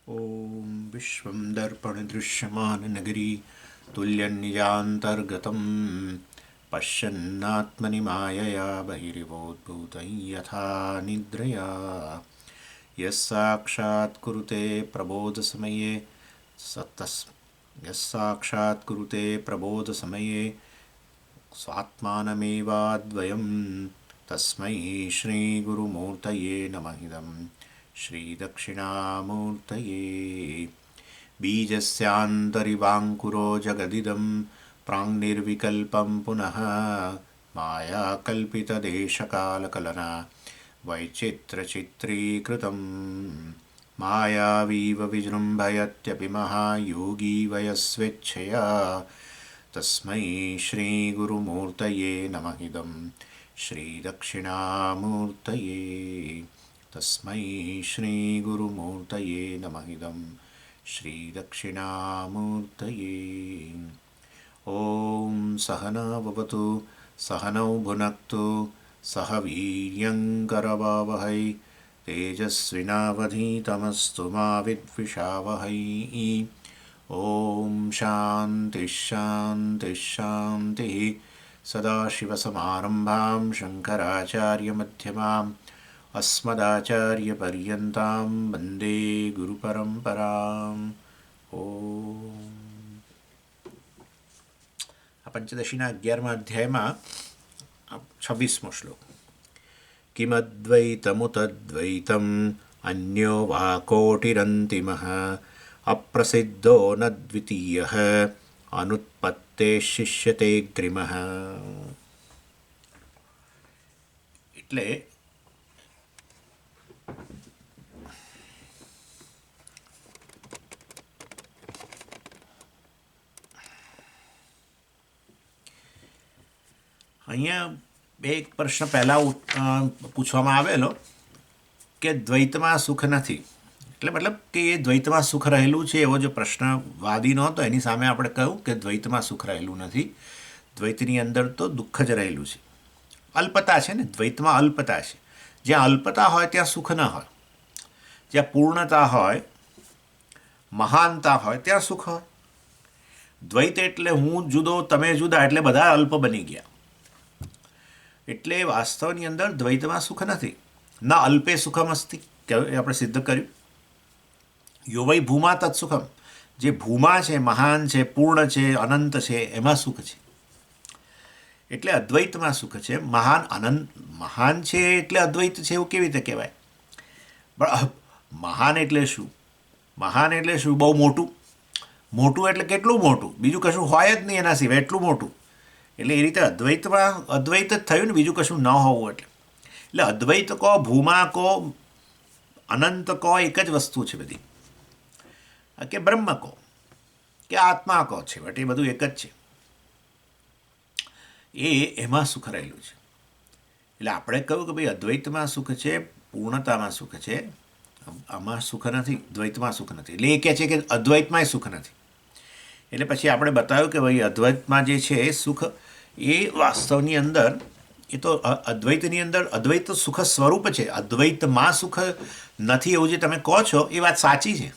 ॐ विश्वं दर्पणदृश्यमाननगरी तुल्यन्निजान्तर्गतं पश्यन्नात्मनि मायया बहिरिवोद्भूतं यथा निद्रया यः साक्षात् कुरुते प्रबोधसमये यः साक्षात् कुरुते प्रबोधसमये स्वात्मानमेवाद्वयं तस्मै श्रीगुरुमूर्तये नमः इदम् श्रीदक्षिणामूर्तये बीजस्यान्तरिवाङ्कुरो जगदिदं प्राङ्निर्विकल्पं पुनः मायाकल्पितदेशकालकलना वैचित्रचित्रीकृतं मायावीव विजृम्भयत्यपि महायोगी वयस्वेच्छया तस्मै श्रीगुरुमूर्तये नमः इदं श्रीदक्षिणामूर्तये तस्मै श्रीगुरुमूर्तये नमः इदं श्रीदक्षिणामूर्तये ॐ सहना भवतु सहनौ भुनक्तु सह वीर्यङ्करवावहै तेजस्विनावधीतमस्तु मा विद्विषावहै ॐ शान्तिः शान्तिः शान्तिः सदाशिवसमारम्भां शङ्कराचार्यमध्यमाम् अस्मदाचार्यपर्यन्तां वन्दे गुरुपरम्पराम् ઓમ. આ પંચદશીના 11મા અધ્યાયમાં 26મો શ્લોક. કિમદ્વૈતમુતદ્વૈતમ અન્યો વા કોટિરંતિમઃ અપ્રસિદ્ધો ન દ્વિતીયઃ અનુત્પત્તે શિષ્યતે ગ્રીમઃ. એટલે અહીંયા એક પ્રશ્ન પહેલાં પૂછવામાં આવેલો કે દ્વૈતમાં સુખ નથી, એટલે મતલબ કે એ દ્વૈતમાં સુખ રહેલું છે એવો જો પ્રશ્ન વાદીનો હતો. એની સામે આપણે કહ્યું કે દ્વૈતમાં સુખ રહેલું નથી, દ્વૈતની અંદર તો દુઃખ જ રહેલું છે. અલ્પતા છે ને, દ્વૈતમાં અલ્પતા છે. જ્યાં અલ્પતા હોય ત્યાં સુખ ન હોય, જ્યાં પૂર્ણતા હોય, મહાનતા હોય ત્યાં સુખ હોય. દ્વૈત એટલે હું જુદો તમે જુદા, એટલે બધા અલ્પ બની ગયા. એટલે વાસ્તવની અંદર દ્વૈતમાં સુખ નથી. ન અલ્પે સુખમ અસ્તિ, કે આપણે સિદ્ધ કર્યું. યો વૈ ભૂમા તત્સુખમ, જે ભૂમા છે, મહાન છે, પૂર્ણ છે, અનંત છે, એમાં સુખ છે. એટલે અદ્વૈતમાં સુખ છે. મહાન અનંત મહાન છે એટલે અદ્વૈત છે એવું કેવી રીતે કહેવાય? પણ મહાન એટલે શું? મહાન એટલે શું? બહુ મોટું. મોટું એટલે કેટલું મોટું? બીજું કશું હોય જ નહીં એના સિવાય, એટલું મોટું. એટલે એ રીતે અદ્વૈતમાં અદ્વૈત જ થયું ને, બીજું કશું ન હોવું. એટલે અદ્વૈત કહો, ભૂમા કહો, અનંત કહો, એક જ વસ્તુ છે બધી. કે બ્રહ્મ કહો કે આત્મા કહો, છે બટ એ બધું એક જ છે. એમાં સુખ રહેલું છે. એટલે આપણે કહ્યું કે ભાઈ અદ્વૈતમાં સુખ છે, પૂર્ણતામાં સુખ છે, આમાં સુખ નથી, દ્વૈતમાં સુખ નથી. એટલે એ કહે છે કે અદ્વૈતમાંય સુખ નથી. એટલે પછી આપણે બતાવ્યું કે ભાઈ અદ્વૈતમાં જે છે એ સુખ, એ વાસ્તવની અંદર એ તો અદ્વૈતની અંદર અદ્વૈત સુખ સ્વરૂપ છે. અદ્વૈતમાં સુખ નથી એવું જે તમે કહો છો એ વાત સાચી છે.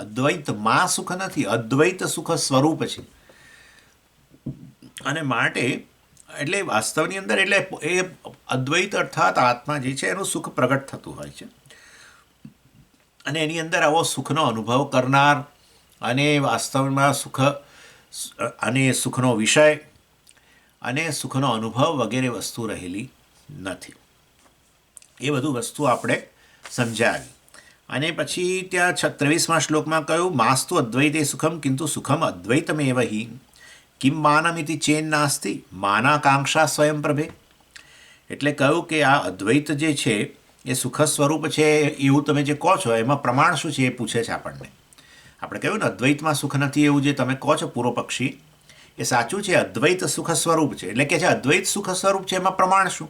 અદ્વૈતમાં સુખ નથી, અદ્વૈત સુખ સ્વરૂપ છે. અને માટે એટલે વાસ્તવની અંદર એટલે એ અદ્વૈત અર્થાત આત્મા જે છે એનું સુખ પ્રગટ થતું હોય છે. અને એની અંદર આવો સુખનો અનુભવ કરનાર અને વાસ્તવમાં સુખ અને સુખનો વિષય અને સુખનો અનુભવ વગેરે વસ્તુ રહેલી નથી. એ બધું વસ્તુ આપણે સમજાવી. અને પછી ત્યાં 23મા શ્લોકમાં કહ્યું, માસ્તુ અદ્વૈતે સુખમ કિંતુ સુખમ અદ્વૈતમેવ હિ કિમ માનમિતિ ચેન નાસ્તિ માનાકાંક્ષા સ્વયં પ્રભે. એટલે કહ્યું કે આ અદ્વૈત જે છે એ સુખ સ્વરૂપ છે એવું તમે જે કહો છો, એમાં પ્રમાણ શું છે એ પૂછે છે આપણને. આપણે કહ્યું ને અદ્વૈતમાં સુખ નથી એવું જે તમે કહો છો પૂર્વ પક્ષી, એ સાચું છે. અદ્વૈત સુખ સ્વરૂપ છે. એટલે કે છે અદ્વૈત સુખ સ્વરૂપ છે, એમાં પ્રમાણ શું?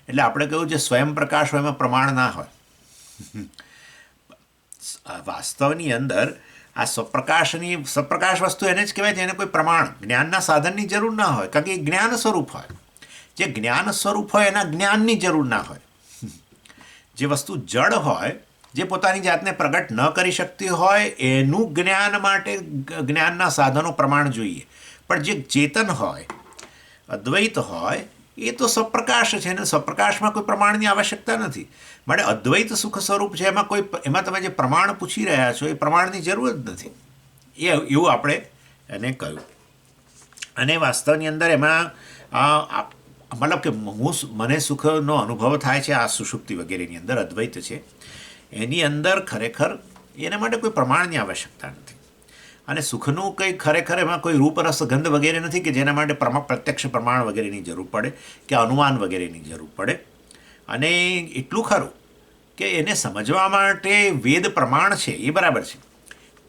એટલે આપણે કહ્યું જે સ્વયં પ્રકાશ હોય એમાં પ્રમાણ ના હોય. વાસ્તવની અંદર આ સપ્રકાશ વસ્તુ એને જ કહેવાય જેને કોઈ પ્રમાણ, જ્ઞાનના સાધનની જરૂર ના હોય, કારણ કે એ જ્ઞાન સ્વરૂપ હોય. જે જ્ઞાન સ્વરૂપ હોય એના જ્ઞાનની જરૂર ના હોય. જે વસ્તુ જડ હોય જે પોતાની જાતને પ્રગટ ન કરી શકતી હોય એનું જ્ઞાન માટે જ્ઞાનના સાધનો પ્રમાણ જોઈએ. પણ જે ચેતન હોય, અદ્વૈત હોય, એ તો સપ્રકાશ છે ને સપ્રકાશમાં કોઈ પ્રમાણની આવશ્યકતા નથી. માટે અદ્વૈત સુખ સ્વરૂપ છે, એમાં તમે જે પ્રમાણ પૂછી રહ્યા છો એ પ્રમાણની જરૂર જ નથી. એવું આપણે એને કહ્યું. અને વાસ્તવની અંદર એમાં મતલબ કે મને સુખનો અનુભવ થાય છે આ સુષુપ્તિ વગેરેની અંદર અદ્વૈત છે એની અંદર ખરેખર એના માટે કોઈ પ્રમાણની આવશ્યકતા નથી. અને સુખનું કંઈ ખરેખર એમાં કોઈ રૂપ રસ ગંધ વગેરે નથી કે જેના માટે પ્રત્યક્ષ પ્રમાણ વગેરેની જરૂર પડે કે અનુમાન વગેરેની જરૂર પડે. અને એટલું ખરું કે એને સમજવા માટે વેદ પ્રમાણ છે એ બરાબર છે,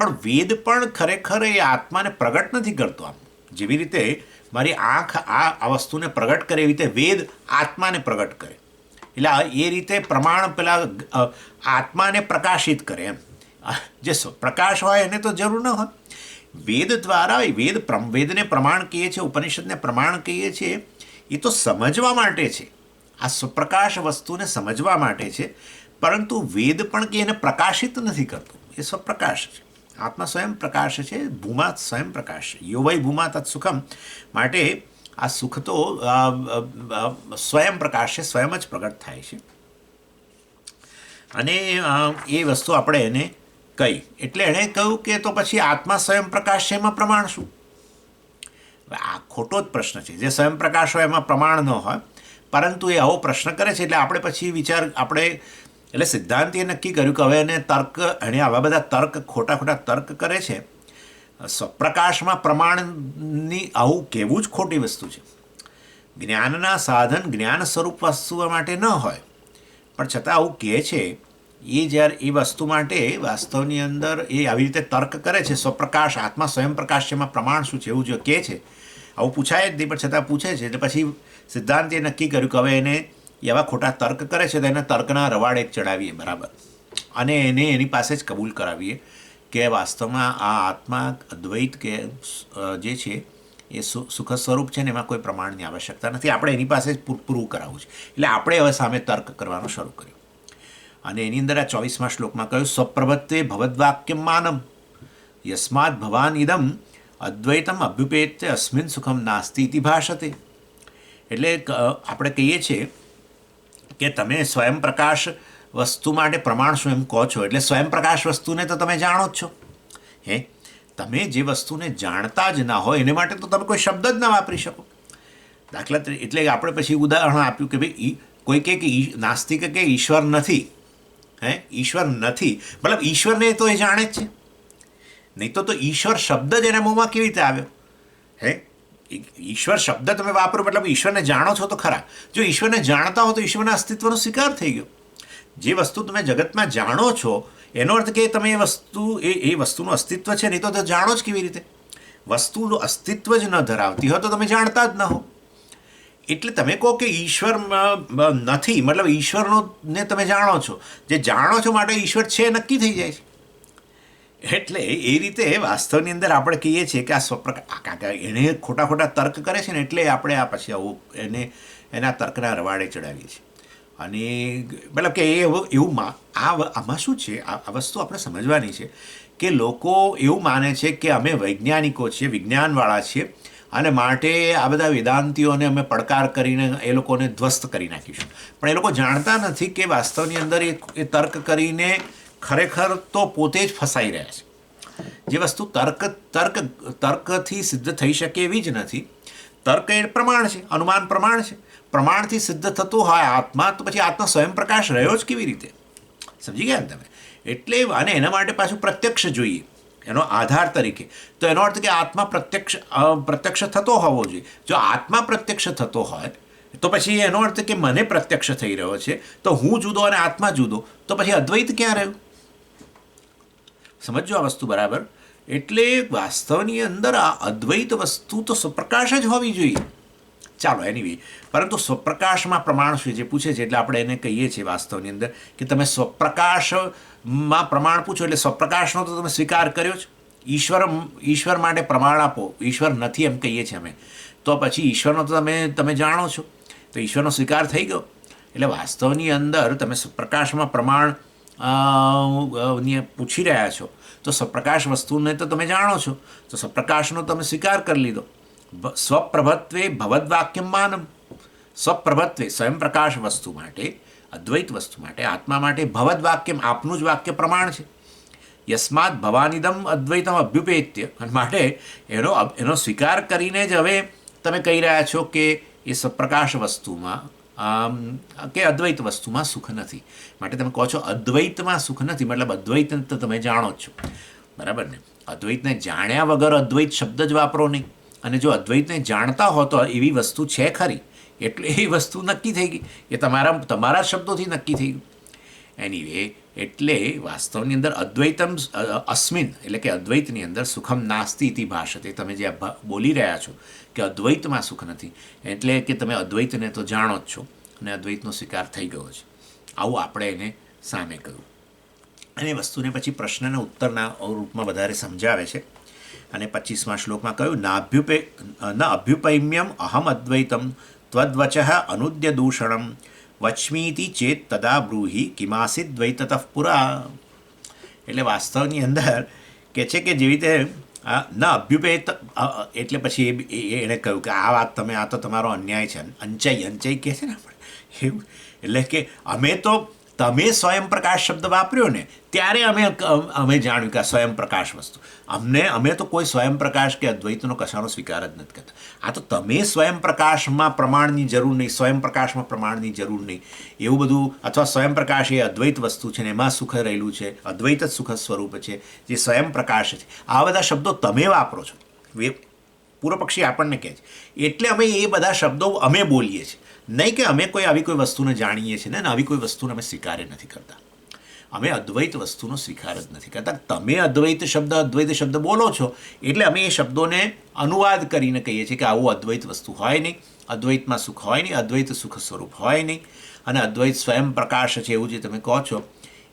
પણ વેદ પણ ખરેખર એ આત્માને પ્રગટ નથી કરતો. આમ જેવી રીતે મારી આંખ આ વસ્તુને પ્રગટ કરે એવી રીતે વેદ આત્માને પ્રગટ કરે. એટલે એ રીતે પ્રમાણ પેલા આત્માને પ્રકાશિત કરે. એમ જે પ્રકાશ હોય એને તો જરૂર ન હોય. વેદ દ્વારા વેદને પ્રમાણ કહીએ છીએ, ઉપનિષદને પ્રમાણ કહીએ છીએ, એ તો સમજવા માટે છે. આ સ્વપ્રકાશ વસ્તુને સમજવા માટે છે, પરંતુ વેદ પણ કે એને પ્રકાશિત નથી કરતું. એ સ્વપ્રકાશ છે. આત્મા સ્વયં પ્રકાશ છે, ભૂમા સ્વયં પ્રકાશ છે. યો વૈ ભૂમા તત્ સુખમ. માટે આ સુખ તો સ્વયં પ્રકાશ છે, સ્વયં જ પ્રગટ થાય છે. અને એ વસ્તુ આપણે એને કહી એટલે એણે કહ્યું કે તો પછી આત્મા સ્વયં પ્રકાશ છે એમાં પ્રમાણ શું? આ ખોટો જ પ્રશ્ન છે. જે સ્વયં પ્રકાશ હોય એમાં પ્રમાણ ન હોય, પરંતુ એ આવો પ્રશ્ન કરે છે. એટલે આપણે પછી એટલે સિદ્ધાંતિએ નક્કી કર્યું કે હવે એને આવા બધા ખોટા તર્ક કરે છે. સ્વપ્રકાશમાં પ્રમાણની આવું કહેવું જ ખોટી વસ્તુ છે. જ્ઞાનના સાધન જ્ઞાન સ્વરૂપ વસ્તુ માટે ન હોય, પણ છતાં આવું કહે છે. એ જ્યારે એ વસ્તુ માટે વાસ્તવની અંદર એ આવી રીતે તર્ક કરે છે. સ્વપ્રકાશ આત્મા સ્વયં પ્રકાશ છે એમાં પ્રમાણ શું છે એવું જો કહે છે. આવું પૂછાય જ નહીં, પણ છતાં પૂછે છે. એટલે પછી સિદ્ધાંતે નક્કી કર્યું કે હવે એને એવા ખોટા તર્ક કરે છે તો એને તર્કના રવાડે જ ચડાવીએ બરાબર, અને એને એની પાસે જ કબૂલ કરાવીએ કે વાસ્તવમાં આ આત્મા અદ્વૈત કે જે છે એ સુખ સ્વરૂપ છે ને એમાં કોઈ પ્રમાણની આવશ્યકતા નથી. આપણે એની પાસે જ પૂરું કરાવવું છે. એટલે આપણે હવે સામે તર્ક કરવાનું શરૂ કર્યું. અને એની અંદર આ 24મા શ્લોકમાં કહ્યું સ્વપ્રવત્તે ભવદ્વાક્યમ માનમ યસ્માદ ભવાન ઇદમ અદ્વૈતમ અભ્યુપેત્ય અસ્મિન સુખમ નાસ્તિ ઇતિ ભાષતે. એટલે આપણે કહીએ છીએ કે તમે સ્વયં પ્રકાશ વસ્તુ માટે પ્રમાણ શું એમ કહો છો. એટલે સ્વયં પ્રકાશ વસ્તુને તો તમે જાણો જ છો. તમે જે વસ્તુને જાણતા જ ના હોય એને માટે તો તમે કોઈ શબ્દ જ ના વાપરી શકો. દાખલા તરીકે એટલે આપણે પછી ઉદાહરણ આપ્યું કે ભાઈ કોઈ કે નાસ્તિક કે ઈશ્વર નથી. ઈશ્વર નથી મતલબ ઈશ્વરને તો એ જાણે જ છે. નહીં તો ઈશ્વર શબ્દ જ એના મોંમાં કેવી રીતે આવ્યો? ઈશ્વર શબ્દ તમે વાપરો મતલબ ઈશ્વરને જાણો છો તો ખરા. જો ઈશ્વરને જાણતા હો તો ઈશ્વરના અસ્તિત્વનો સ્વીકાર થઈ ગયો. જે વસ્તુ તમે જગતમાં જાણો છો એનો અર્થ કે તમે એ વસ્તુનું અસ્તિત્વ છે, નહીં તો જાણો જ કેવી રીતે? વસ્તુનું અસ્તિત્વ જ ન ધરાવતી હોય તો તમે જાણતા જ ન હો. એટલે તમે કહો કે ઈશ્વર નથી મતલબ ઈશ્વરને તમે જાણો છો. જે જાણો છો માટે ઈશ્વર છે નક્કી થઈ જાય છે. એટલે એ રીતે વાસ્તવની અંદર આપણે કહીએ છીએ કે આ એને ખોટા તર્ક કરે છે ને એટલે આપણે આ પછી આવું એના તર્કના રવાડે ચડાવીએ છીએ. અને મતલબ કે આમાં શું છે, આ વસ્તુ આપણે સમજવાની છે કે લોકો એવું માને છે કે અમે વૈજ્ઞાનિકો છીએ, વિજ્ઞાનવાળા છીએ, અને માટે આ બધા વેદાંતિઓને અમે પડકાર કરીને એ લોકોને ધ્વસ્ત કરી નાખીશું. પણ એ લોકો જાણતા નથી કે વાસ્તવની અંદર એ તર્ક કરીને ખરેખર તો પોતે જ ફસાઈ રહ્યા છે. જે વસ્તુ તર્કથી સિદ્ધ થઈ શકે એવી જ નથી. તર્ક એ પ્રમાણ છે, અનુમાન પ્રમાણ છે. પ્રમાણથી સિદ્ધ થતું હોય આત્મા તો પછી આત્મા સ્વયં પ્રકાશ રહ્યો જ કેવી રીતે? સમજી ગયા ને તમે? એટલે અને એના માટે પાછું પ્રત્યક્ષ જોઈએ એનો આધાર તરીકે. તો એનો અર્થ કે આત્મા પ્રત્યક્ષ થતો હોવો જોઈએ. જો આત્મા પ્રત્યક્ષ થતો હોય તો પછી એનો અર્થ કે મને પ્રત્યક્ષ થઈ રહ્યો છે તો હું જુદો અને આત્મા જુદો, તો પછી અદ્વૈત ક્યાં રહ્યું? સમજો આ વસ્તુ બરાબર. એટલે વાસ્તવની અંદર આ અદ્વૈત વસ્તુ તો સ્વપ્રકાશ જ હોવી જોઈએ. ચાલો એનીવે, પરંતુ સ્વપ્રકાશમાં પ્રમાણ શું જે પૂછે છે એટલે આપણે એને કહીએ છીએ વાસ્તવની અંદર કે તમે સ્વપ્રકાશમાં પ્રમાણ પૂછો એટલે સ્વપ્રકાશનો તો તમે સ્વીકાર કર્યો જ. ઈશ્વર માટે પ્રમાણ આપો, ઈશ્વર નથી એમ કહીએ છીએ અમે, તો પછી ઈશ્વરનો તો તમે જાણો છો, તો ઈશ્વરનો સ્વીકાર થઈ ગયો. એટલે વાસ્તવની અંદર તમે સ્વપ્રકાશમાં પ્રમાણ પૂછી રહ્યા છો તો સપ્રકાશ વસ્તુને તો તમે જાણો છો, તો સપ્રકાશનો તમે સ્વીકાર કરી લીધો. સ્વપ્રભત્વે ભવદ્વાક્યમ માનમ. સ્વપ્રભત્વે સ્વયંપ્રકાશ વસ્તુ માટે, અદ્વૈત વસ્તુ માટે, આત્મા માટે ભવદ્વાક્યમ આપનું જ વાક્ય પ્રમાણ છે. યસ્માત ભવાનિદમ અદ્વૈતમ અભ્યુપેત્ય. અને માટે એનો સ્વીકાર કરીને જ હવે તમે કહી રહ્યા છો કે એ સપ્રકાશ વસ્તુમાં કે અદ્વૈત વસ્તુમાં સુખ નથી. માટે તમે કહો છો અદ્વૈતમાં સુખ નથી, મતલબ અદ્વૈતને તો તમે જાણો જ છો, બરાબર ને? અદ્વૈતને જાણ્યા વગર અદ્વૈત શબ્દ જ વાપરો નહીં. અને જો અદ્વૈતને જાણતા હો તો એવી વસ્તુ છે ખરી, એટલે એ વસ્તુ નક્કી થઈ ગઈ, એ તમારા શબ્દોથી નક્કી થઈ ગયું. એનીવે, એટલે વાસ્તવની અંદર અદ્વૈતમ અસ્મિન, એટલે કે અદ્વૈતની અંદર સુખમ નાસ્તિ ઇતિ ભાષતે. તમે જે બોલી રહ્યા છો કે અદ્વૈતમાં સુખ નથી, એટલે કે તમે અદ્વૈતને તો જાણો જ છો અને અદ્વૈતનો સ્વીકાર થઈ ગયો છે. આવું આપણે એને સામે કહ્યું. અને વસ્તુને પછી પ્રશ્નના ઉત્તરના રૂપમાં વધારે સમજાવે છે. અને 25મા શ્લોકમાં કહ્યું ન અભ્યુપૈમ્યમ અહમ અદ્વૈતમ ત્વદ્વચ અનુદ્ય દૂષણમ વચ્મીતિ ચેત તદા બ્રૂહિ કિમાસિત દ્વૈતતઃ પુરા. એટલે વાસ્તવની અંદર કે છે કે જેવી રીતે ન અભ્યુપેત, એટલે પછી એણે કહ્યું કે આ વાત આ તો તમારો અન્યાય છે. અંચાઈ કહે છે ને આપણે એવું. એટલે કે તમે સ્વયં પ્રકાશ શબ્દ વાપર્યો ને ત્યારે અમે જાણ્યું કે આ સ્વયં પ્રકાશ વસ્તુ. અમે તો કોઈ સ્વયં પ્રકાશ કે અદ્વૈતનો કશાનો સ્વીકાર જ નથી કરતા. આ તો તમે સ્વયં પ્રકાશમાં પ્રમાણની જરૂર નહીં, સ્વયં પ્રકાશમાં પ્રમાણની જરૂર નહીં એવું બધું, અથવા સ્વયં પ્રકાશ એ અદ્વૈત વસ્તુ છે ને એમાં સુખ રહેલું છે, અદ્વૈત જ સુખ સ્વરૂપ છે, જે સ્વયં પ્રકાશ છે. આ બધા શબ્દો તમે વાપરો છો, પૂર્વપક્ષી આપણને કહે છે. એટલે અમે એ બધા શબ્દો અમે બોલીએ છીએ, નહીં કે અમે આવી કોઈ વસ્તુને જાણીએ છીએ ને આવી કોઈ વસ્તુને અમે સ્વીકાર નથી કરતા. અમે અદ્વૈત વસ્તુનો સ્વીકાર જ નથી કરતા. તમે અદ્વૈત શબ્દ બોલો છો એટલે અમે એ શબ્દોને અનુવાદ કરીને કહીએ છીએ કે આવું અદ્વૈત વસ્તુ હોય નહીં, અદ્વૈતમાં સુખ હોય નહીં, અદ્વૈત સુખ સ્વરૂપ હોય નહીં, અને અદ્વૈત સ્વયં પ્રકાશ છે એવું જે તમે કહો છો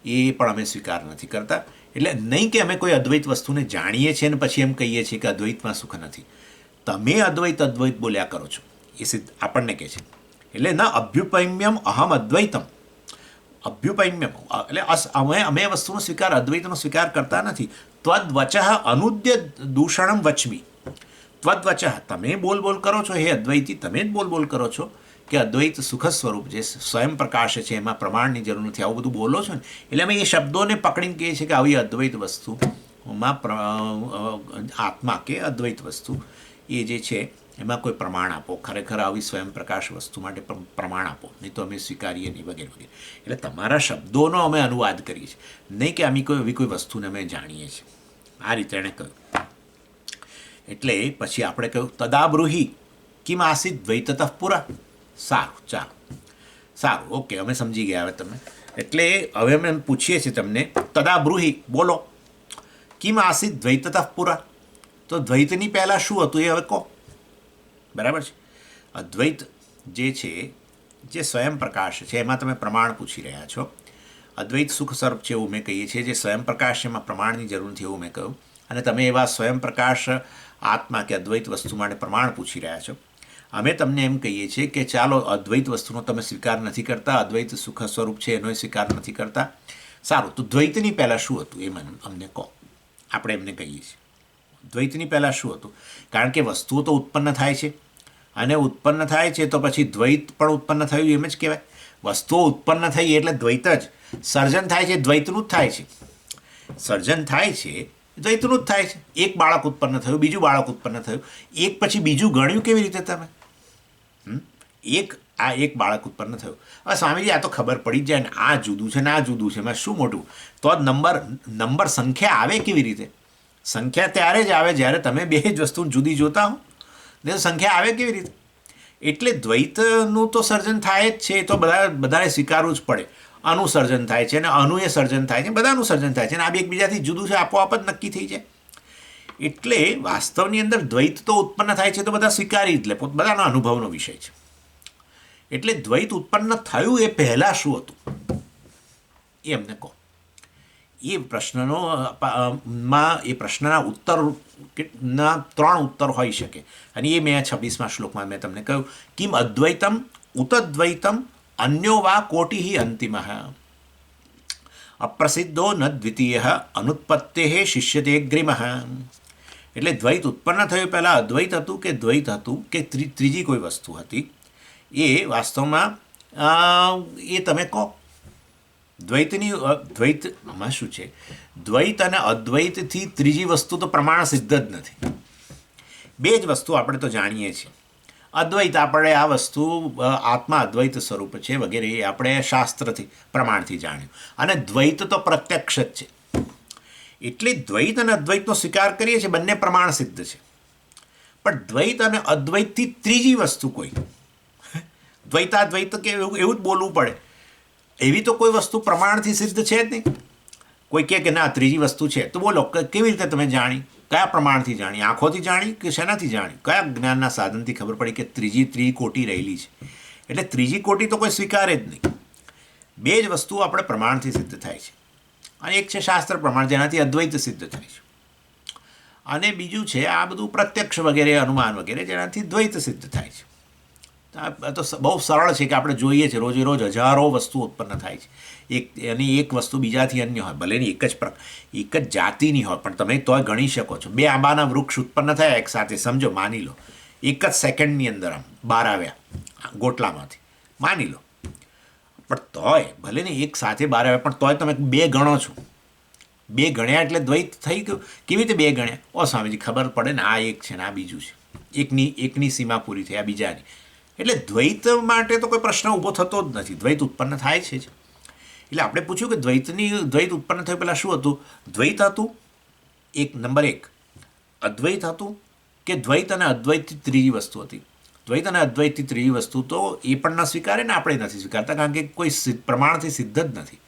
એ પણ અમે સ્વીકાર નથી કરતા. એટલે નહીં કે અમે કોઈ અદ્વૈત વસ્તુને જાણીએ છીએ અને પછી એમ કહીએ છીએ કે અદ્વૈતમાં સુખ નથી. તમે અદ્વૈત બોલ્યા કરો છો એ આપણને કહે છે. એટલે ન અભ્યુપૈમ્યમ અહમ અદ્વૈતમ. અભ્યુપૈમ્યમ એટલે અમે વસ્તુનો સ્વીકાર, અદ્વૈતનો સ્વીકાર કરતા નથી. ત્વદ્વચ અનુદ્ય દૂષણમ વચમી. ત્વદ્વચ તમે બોલ કરો છો, હે અદ્વૈતી તમે જ બોલ કરો છો કે અદ્વૈત સુખ સ્વરૂપ જે સ્વયં પ્રકાશ છે એમાં પ્રમાણની જરૂર નથી, આવું બધું બોલો છો ને. એટલે અમે એ શબ્દોને પકડીને કહીએ છીએ કે આવી અદ્વૈત વસ્તુમાં આત્મા કે અદ્વૈત વસ્તુ એ જે છે એમાં કોઈ પ્રમાણ આપો, ખરેખર આવી સ્વયં પ્રકાશ વસ્તુ માટે પ્રમાણ આપો, નહીં તો અમે સ્વીકારીએ નહીં, વગેરે વગેરે. એટલે તમારા શબ્દોનો અમે અનુવાદ કરીએ છીએ, નહીં કે એવી કોઈ વસ્તુને અમે જાણીએ છીએ. આ રીતે એણે કહ્યું. એટલે પછી આપણે કહ્યું તદાબ્રુહી કિમ આસિત દ્વૈતતઃ પુરા. સારું, ઓકે, અમે સમજી ગયા હવે તમે. એટલે હવે અમે પૂછીએ છીએ તમને તદાબ્રુહી બોલો કિમ આસિત દ્વૈતતઃ પુરા. તો દ્વૈતની પહેલાં શું હતું એ હવે કહો, બરાબર છે? અદ્વૈત જે છે જે સ્વયં પ્રકાશ છે એમાં તમે પ્રમાણ પૂછી રહ્યા છો. અદ્વૈત સુખ સ્વરૂપ છે એવું મેં કહીએ છીએ, જે સ્વયં પ્રકાશ છે એમાં પ્રમાણની જરૂર નથી એવું મેં કહ્યું. અને તમે એવા સ્વયં પ્રકાશ આત્મા કે અદ્વૈત વસ્તુ માટે પ્રમાણ પૂછી રહ્યા છો. અમે તમને એમ કહીએ છીએ કે ચાલો અદ્વૈત વસ્તુનો તમે સ્વીકાર નથી કરતા, અદ્વૈત સુખ સ્વરૂપ છે એનો સ્વીકાર નથી કરતા. સારું, તો દ્વૈતની પહેલાં શું હતું એ અમને કહો. આપણે એમને કહીએ છીએ દ્વૈતની પહેલાં શું હતું, કારણ કે વસ્તુઓ તો ઉત્પન્ન થાય છે, અને ઉત્પન્ન થાય છે તો પછી દ્વૈત પણ ઉત્પન્ન થયું એમ જ કહેવાય. વસ્તુઓ ઉત્પન્ન થઈ એટલે દ્વૈત જ. સર્જન થાય છે દ્વૈતનું જ થાય છે. સર્જન થાય છે દ્વૈતનું જ થાય છે. એક બાળક ઉત્પન્ન થયું, બીજું બાળક ઉત્પન્ન થયું, એક પછી બીજું ગણ્યું કેવી રીતે તમે? એક બાળક ઉત્પન્ન થયું. હવે સ્વામીજી આ તો ખબર પડી જ જાય ને, આ જુદું છે ને આ જુદું છે, એમાં શું મોટું? તો જ નંબર સંખ્યા આવે કેવી રીતે? સંખ્યા ત્યારે જ આવે જ્યારે તમે બે જ વસ્તુ જુદી જોતા હો, ને સંખ્યા આવે કેવી રીતે? એટલે દ્વૈતનું તો સર્જન થાય જ છે, તો બધાને સ્વીકારવું જ પડે. આનું સર્જન થાય છે અને આનું એ સર્જન થાય છે, બધાનું સર્જન થાય છે, અને આ બે એકબીજાથી જુદું છે આપોઆપ જ નક્કી થઈ જાય. એટલે વાસ્તવની અંદર દ્વૈત તો ઉત્પન્ન થાય છે તો બધા સ્વીકારી જ લે, બધાના અનુભવનો વિષય છે. એટલે દ્વૈત ઉત્પન્ન થયું એ પહેલાં શું હતું એ અમને કહો. એ પ્રશ્નના ઉત્તરના 3 ઉત્તર હોઈ શકે, અને એ મેં 26મા શ્લોકમાં મેં તમને કહ્યું કિમ અદ્વૈતમ ઉતદ્વૈતમ અન્યો વા કોટિ અંતિમ. અપ્રસિદ્ધો ન દ્વિતીય અનુત્પત્તે શિષ્યતે ગ્રીમઃ. એટલે દ્વૈત ઉત્પન્ન થયું પહેલાં અદ્વૈત હતું કે દ્વૈત હતું કે ત્રીજી કોઈ વસ્તુ હતી, એ વાસ્તવમાં એ તમે કહો. દ્વૈતમાં શું છે, દ્વૈત અને અદ્વૈતથી ત્રીજી વસ્તુ તો પ્રમાણ સિદ્ધ જ નથી. બે જ વસ્તુ આપણે તો જાણીએ છીએ. અદ્વૈત આપણે આ વસ્તુ આત્મા અદ્વૈત સ્વરૂપ છે વગેરે એ આપણે શાસ્ત્રથી પ્રમાણથી જાણ્યું, અને દ્વૈત તો પ્રત્યક્ષ જ છે. એટલે દ્વૈત અને અદ્વૈતનો સ્વીકાર કરીએ છીએ, બંને પ્રમાણ સિદ્ધ છે. પણ દ્વૈત અને અદ્વૈતથી ત્રીજી વસ્તુ કોઈ, દ્વૈતાદ્વૈત કે એવું જ બોલવું પડે, એવી તો કોઈ વસ્તુ પ્રમાણથી સિદ્ધ છે જ નહીં. કોઈ કહે કે ના ત્રીજી વસ્તુ છે, તો બોલો કેવી રીતે તમે જાણી, કયા પ્રમાણથી જાણી, આંખોથી જાણી કે શેનાથી જાણી, કયા જ્ઞાનના સાધનથી ખબર પડી કે ત્રિકોટી રહેલી છે. એટલે ત્રીજી કોટી તો કોઈ સ્વીકારે જ નહીં. બે જ વસ્તુઓ આપણે પ્રમાણથી સિદ્ધ થાય છે, અને એક છે શાસ્ત્ર પ્રમાણ જેનાથી અદ્વૈત સિદ્ધ થાય છે, અને બીજું છે આ બધું પ્રત્યક્ષ વગેરે અનુમાન વગેરે જેનાથી દ્વૈત સિદ્ધ થાય છે. તો બહુ સરળ છે કે આપણે જોઈએ છીએ રોજે રોજ હજારો વસ્તુ ઉત્પન્ન થાય છે, એની એક વસ્તુ બીજાથી અન્ય હોય, ભલે એક જ જાતિની હોય, પણ તમે તોય ગણી શકો છો. બે આંબાના વૃક્ષ ઉત્પન્ન થયા એક સાથે, સમજો, માની લો એક જ સેકન્ડની અંદર આમ બહાર આવ્યા ગોટલામાંથી, માની લો. પણ તોય ભલે ને એક સાથે બહાર આવ્યા, પણ તોય તમે બે ગણો છો. બે ગણ્યા એટલે દ્વૈત થઈ ગયું. કેવી રીતે બે ગણ્યા? ઓ સ્વામીજી, ખબર પડે ને આ એક છે ને આ બીજું છે, એકની સીમા પૂરી થઈ, આ બીજાની. એટલે દ્વૈત માટે તો કોઈ પ્રશ્ન ઊભો થતો જ નથી, દ્વૈત ઉત્પન્ન થાય છે જ. એટલે આપણે પૂછ્યું કે દ્વૈત ઉત્પન્ન થયું પહેલાં શું હતું? દ્વૈત હતું નંબર એક, અદ્વૈત હતું કે દ્વૈત અને અદ્વૈતથી ત્રીજી વસ્તુ હતી. દ્વૈત અને અદ્વૈતથી ત્રીજી વસ્તુ તો એ પણ ન સ્વીકારે ને આપણે નથી સ્વીકારતા, કારણ કે કોઈ પ્રમાણથી સિદ્ધ જ નથી.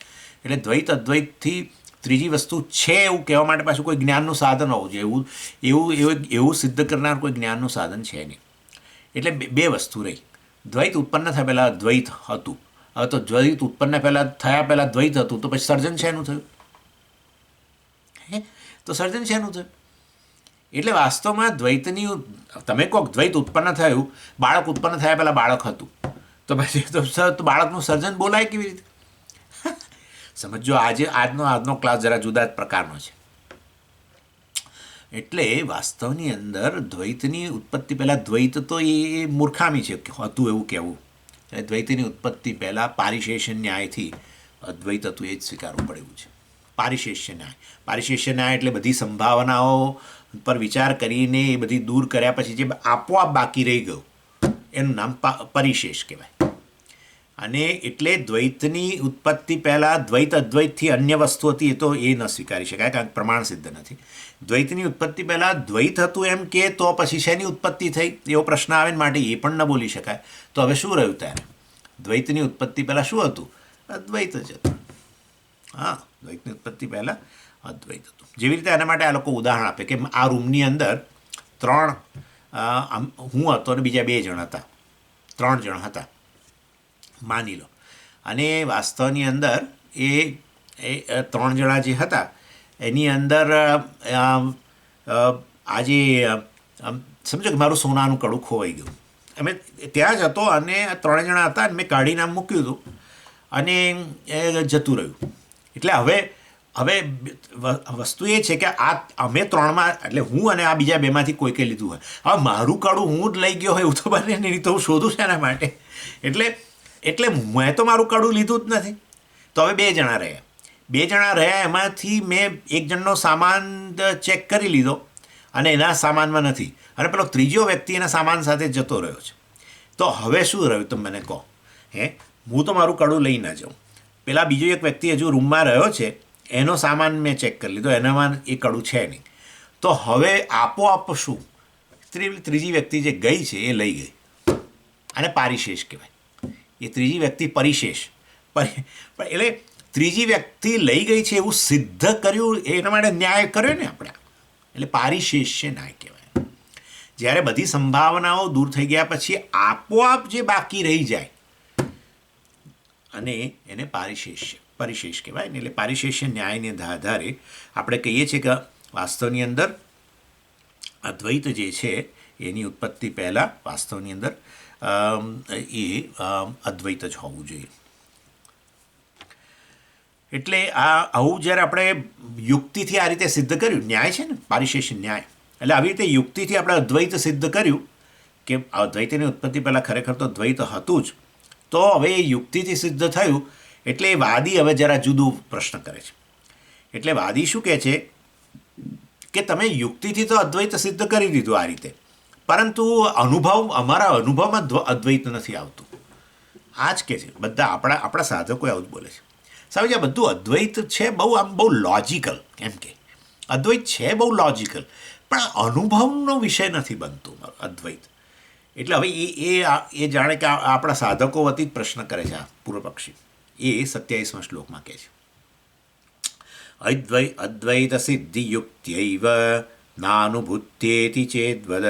એટલે દ્વૈત અદ્વૈતથી ત્રીજી વસ્તુ છે એવું કહેવા માટે પાછું કોઈ જ્ઞાનનું સાધન હોવું જોઈએ. એવું સિદ્ધ કરનાર કોઈ જ્ઞાનનું સાધન છે નહીં. એટલે બે વસ્તુ રહી. દ્વૈત ઉત્પન્ન થયા પહેલાં દ્વૈત હતું. હવે તો દ્વૈત ઉત્પન્ન થયા પહેલાં દ્વૈત હતું, તો પછી સર્જન શેનું થયું? તો સર્જન શેનું થયું? એટલે વાસ્તવમાં દ્વૈતની, તમે કહો દ્વૈત ઉત્પન્ન થયું, બાળક ઉત્પન્ન થયા પહેલાં બાળક હતું, તો પછી તો બાળકનું સર્જન બોલાય કેવી રીતે? સમજો, આજનો ક્લાસ જરા જુદા જ પ્રકારનો છે. એટલે વાસ્તવની અંદર દ્વૈતની ઉત્પત્તિ પહેલાં દ્વૈત તો એ મૂર્ખામી છે હતું એવું કહેવું. દ્વૈતની ઉત્પત્તિ પહેલાં પારિશેષ્ય ન્યાયથી અદ્વૈત હતું એ જ સ્વીકારવું પડે એવું છે. પારિશેષ્ય ન્યાય એટલે બધી સંભાવનાઓ પર વિચાર કરીને એ બધી દૂર કર્યા પછી જે આપોઆપ બાકી રહી ગયું એનું નામ પરિશેષ કહેવાય. અને એટલે દ્વૈતની ઉત્પત્તિ પહેલાં દ્વૈત અદ્વૈતથી અન્ય વસ્તુ હતી, એ તો એ ન સ્વીકારી શકાય, કારણ કે પ્રમાણ સિદ્ધ નથી. દ્વૈતની ઉત્પત્તિ પહેલાં દ્વૈત હતું એમ કે તો પછી શેની ઉત્પત્તિ થઈ એવો પ્રશ્ન આવે ને, માટે એ પણ ન બોલી શકાય. તો હવે શું રહ્યું ત્યારે? દ્વૈતની ઉત્પત્તિ પહેલાં શું હતું? અદ્વૈત જ હતું. હા, દ્વૈતની ઉત્પત્તિ પહેલાં અદ્વૈત હતું. જેવી રીતે એના માટે આ લોકો ઉદાહરણ આપે કે આ રૂમની અંદર હું હતો અને બીજા 2 જણ હતા, 3 જણ હતા માની લો. અને વાસ્તવની અંદર એ 3 જણા જે હતા એની અંદર આજે સમજો કે મારું સોનાનું કડું ખોવાઈ ગયું. અમે ત્યાં જ હતો અને 3 જણા હતા, અને મેં કાઢીને આમ મૂક્યું હતું અને એ જતું રહ્યું. એટલે હવે વસ્તુ એ છે કે આ અમે 3માં, એટલે હું અને આ બીજા 2માંથી કોઈકે લીધું હોય. હવે મારું કાઢું હું જ લઈ ગયો હોય એવું તો બને નહીં, તો હું શોધું છે એના માટે. એટલે મેં તો મારું કાઢું લીધું જ નથી. તો હવે 2 જણા રહ્યા. 2 જણા રહ્યા, એમાંથી મેં એક જણનો સામાન ચેક કરી લીધો અને એના સામાનમાં નથી, અને પેલો ત્રીજો વ્યક્તિ એના સામાન સાથે જતો રહ્યો છે. તો હવે શું રહ્યું તમે મને કહો? હું તો મારું કાઢું લઈ ના જાઉં, પેલા બીજો એક વ્યક્તિ હજુ રૂમમાં રહ્યો છે, એનો સામાન મેં ચેક કરી લીધો, એનામાં એ કાઢું છે નહીં. તો હવે આપોઆપ શું? ત્રીજી વ્યક્તિ જે ગઈ છે એ લઈ ગઈ, અને પારિશેષ કહેવાય. એ ત્રીજી વ્યક્તિ પરિશેષ. એટલે ત્રીજી વ્યક્તિ લઈ ગઈ છે એવું સિદ્ધ કર્યું, એના માટે ન્યાય કર્યો ને આપણે, એટલે પારિશેષ્ય ન્યાય કહેવાય. જ્યારે બધી સંભાવનાઓ દૂર થઈ ગયા પછી આપોઆપ જે બાકી રહી જાય અને એને પરિશેષ કહેવાય ને. એટલે પારિશેષ્ય ન્યાયને આધારે આપણે કહીએ છીએ કે વાસ્તવની અંદર અદ્વૈત જે છે એની ઉત્પત્તિ પહેલાં વાસ્તવની અંદર એ અદ્વૈત જ હોવું જોઈએ. એટલે આવું જ્યારે આપણે યુક્તિથી આ રીતે સિદ્ધ કર્યું, ન્યાય છે ને, પારિશેષી ન્યાય, એટલે આવી રીતે યુક્તિથી આપણે અદ્વૈત સિદ્ધ કર્યું કે અદ્વૈતની ઉત્પત્તિ પહેલાં ખરેખર તો દ્વૈત હતું જ. તો હવે એ યુક્તિથી સિદ્ધ થયું એટલે એ વાદી હવે જરા જુદું પ્રશ્ન કરે છે. એટલે વાદી શું કહે છે કે તમે યુક્તિથી તો અદ્વૈત સિદ્ધ કરી દીધું આ રીતે, પરંતુ અમારા અનુભવમાં અદ્વૈત નથી આવતું. આ જ કે છે બધા આપણા સાધકો આવું જ બોલે છે. સાહેબ આ બધું અદ્વૈત છે, બહુ લોજિકલ, એમ કે અદ્વૈત છે બહુ લોજિકલ, પણ અનુભવનો વિષય નથી બનતું અદ્વૈત. એટલે હવે એ જાણે કે આપણા સાધકો વતી જ પ્રશ્ન કરે છે આ પૂર્વ પક્ષી. એ 27મા શ્લોકમાં કહે છે, અદ્વૈત સિદ્ધિયુક્ત્યૈવ નાનુભૂત્યેતિ ચેદ્વદ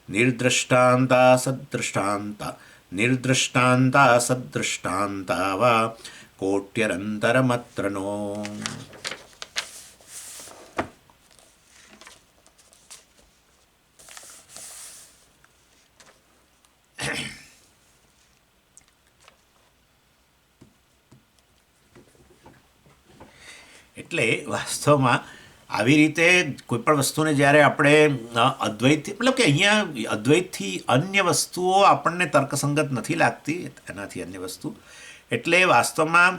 નિર્દ્રષ્ટાંતા સદ્રષ્ટાંતા વા કોટ્યરંતરમત્રનો. એટલે વાસ્તવમાં આવી રીતે કોઈપણ વસ્તુને જ્યારે આપણે અદ્વૈત, મતલબ કે અહીંયા અદ્વૈતથી અન્ય વસ્તુઓ આપણને તર્કસંગત નથી લાગતી, એનાથી અન્ય વસ્તુ. એટલે વાસ્તવમાં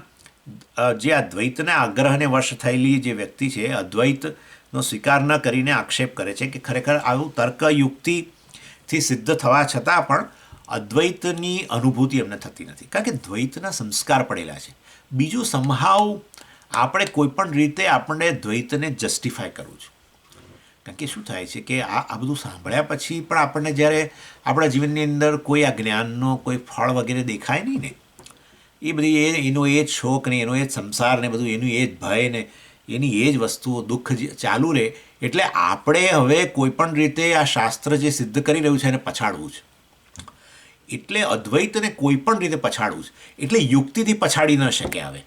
જે અદ્વૈતના આગ્રહને વશ થયેલી જે વ્યક્તિ છે, અદ્વૈતનો સ્વીકાર ન કરીને આક્ષેપ કરે છે કે ખરેખર આવું તર્કયુક્તિથી સિદ્ધ થવા છતાં પણ અદ્વૈતની અનુભૂતિ એમને થતી નથી, કારણ કે દ્વૈતના સંસ્કાર પડેલા છે. બીજું સમહાવ આપણે કોઈપણ રીતે આપણને દ્વૈતને જસ્ટિફાય કરવું છે. કારણ કે શું થાય છે કે આ બધું સાંભળ્યા પછી પણ આપણને જ્યારે આપણા જીવનની અંદર કોઈ આ જ્ઞાનનો કોઈ ફળ વગેરે દેખાય નહીં ને, એ બધી એનો એ જ શોક ને એનો એ જ સંસાર ને બધું એનું એ જ ભય ને એની એ જ વસ્તુઓ દુઃખ ચાલુ રહે. એટલે આપણે હવે કોઈપણ રીતે આ શાસ્ત્ર જે સિદ્ધ કરી રહ્યું છે એને પછાડવું છે. એટલે અદ્વૈતને કોઈ પણ રીતે પછાડવું છે. એટલે યુક્તિથી પછાડી ન શકે હવે,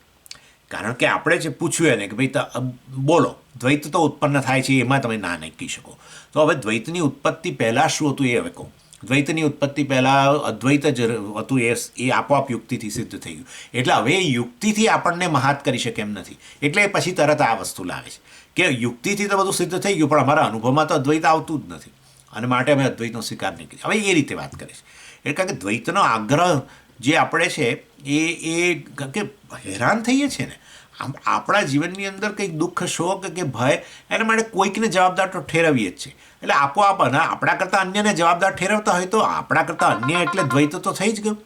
કારણ કે આપણે જે પૂછ્યું એને કે ભાઈ બોલો દ્વૈત તો ઉત્પન્ન થાય છે, એમાં તમે ના નહીં કહી શકો. તો હવે દ્વૈતની ઉત્પત્તિ પહેલાં શું હતું એ હવે કહો. દ્વૈતની ઉત્પત્તિ પહેલાં અદ્વૈત જ હતું, એ આપોઆપ યુક્તિથી સિદ્ધ થઈ ગયું. એટલે હવે યુક્તિથી આપણને મહાત કરી શકે એમ નથી. એટલે પછી તરત આ વસ્તુ લાવે છે કે યુક્તિથી તો બધું સિદ્ધ થઈ ગયું, પણ અમારા અનુભવમાં તો અદ્વૈત આવતું જ નથી, અને માટે અમે અદ્વૈતનો સ્વીકાર નહીં કરીએ. હવે એ રીતે વાત કરે છે. એટલે કારણ કે દ્વૈતનો આગ્રહ જે આપણે છે એ કારણ કે હેરાન થઈએ છીએ ને આપણા જીવનની અંદર કંઈક દુઃખ, શોક કે ભય, એના માટે કોઈકને જવાબદાર તો ઠેરવીએ જ છે. એટલે આપોઆપ આપણા કરતાં અન્યને જવાબદાર ઠેરવતા હોય તો આપણા કરતાં અન્ય એટલે દ્વૈત તો થઈ જ ગયું,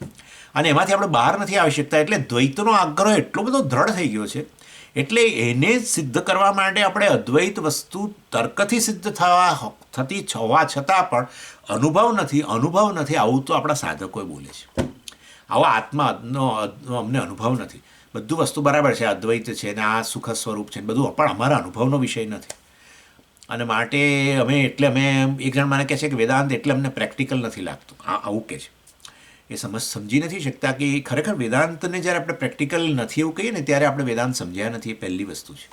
અને એમાંથી આપણે બહાર નથી આવી શકતા. એટલે દ્વૈતનો આગ્રહ એટલો બધો દ્રઢ થઈ ગયો છે. એટલે એને સિદ્ધ કરવા માટે આપણે અદ્વૈત વસ્તુ તર્કથી સિદ્ધ થતી હોવા છતાં પણ અનુભવ નથી આવું તો આપણા સાધકોએ બોલે છે. આવો આત્માનો અમને અનુભવ નથી. બધું વસ્તુ બરાબર છે, અદ્વૈત છે ને આ સુખ સ્વરૂપ છે ને બધું, પણ અમારા અનુભવનો વિષય નથી. અને માટે અમે એક જણ મને કહે છે કે વેદાંત એટલે અમને પ્રેક્ટિકલ નથી લાગતું. આવું કહે છે. એ સમજી નથી શકતા કે ખરેખર વેદાંતને જ્યારે આપણે પ્રેક્ટિકલ નથી એવું કહીએ ને ત્યારે આપણે વેદાંત સમજ્યા નથી. એ પહેલી વસ્તુ છે.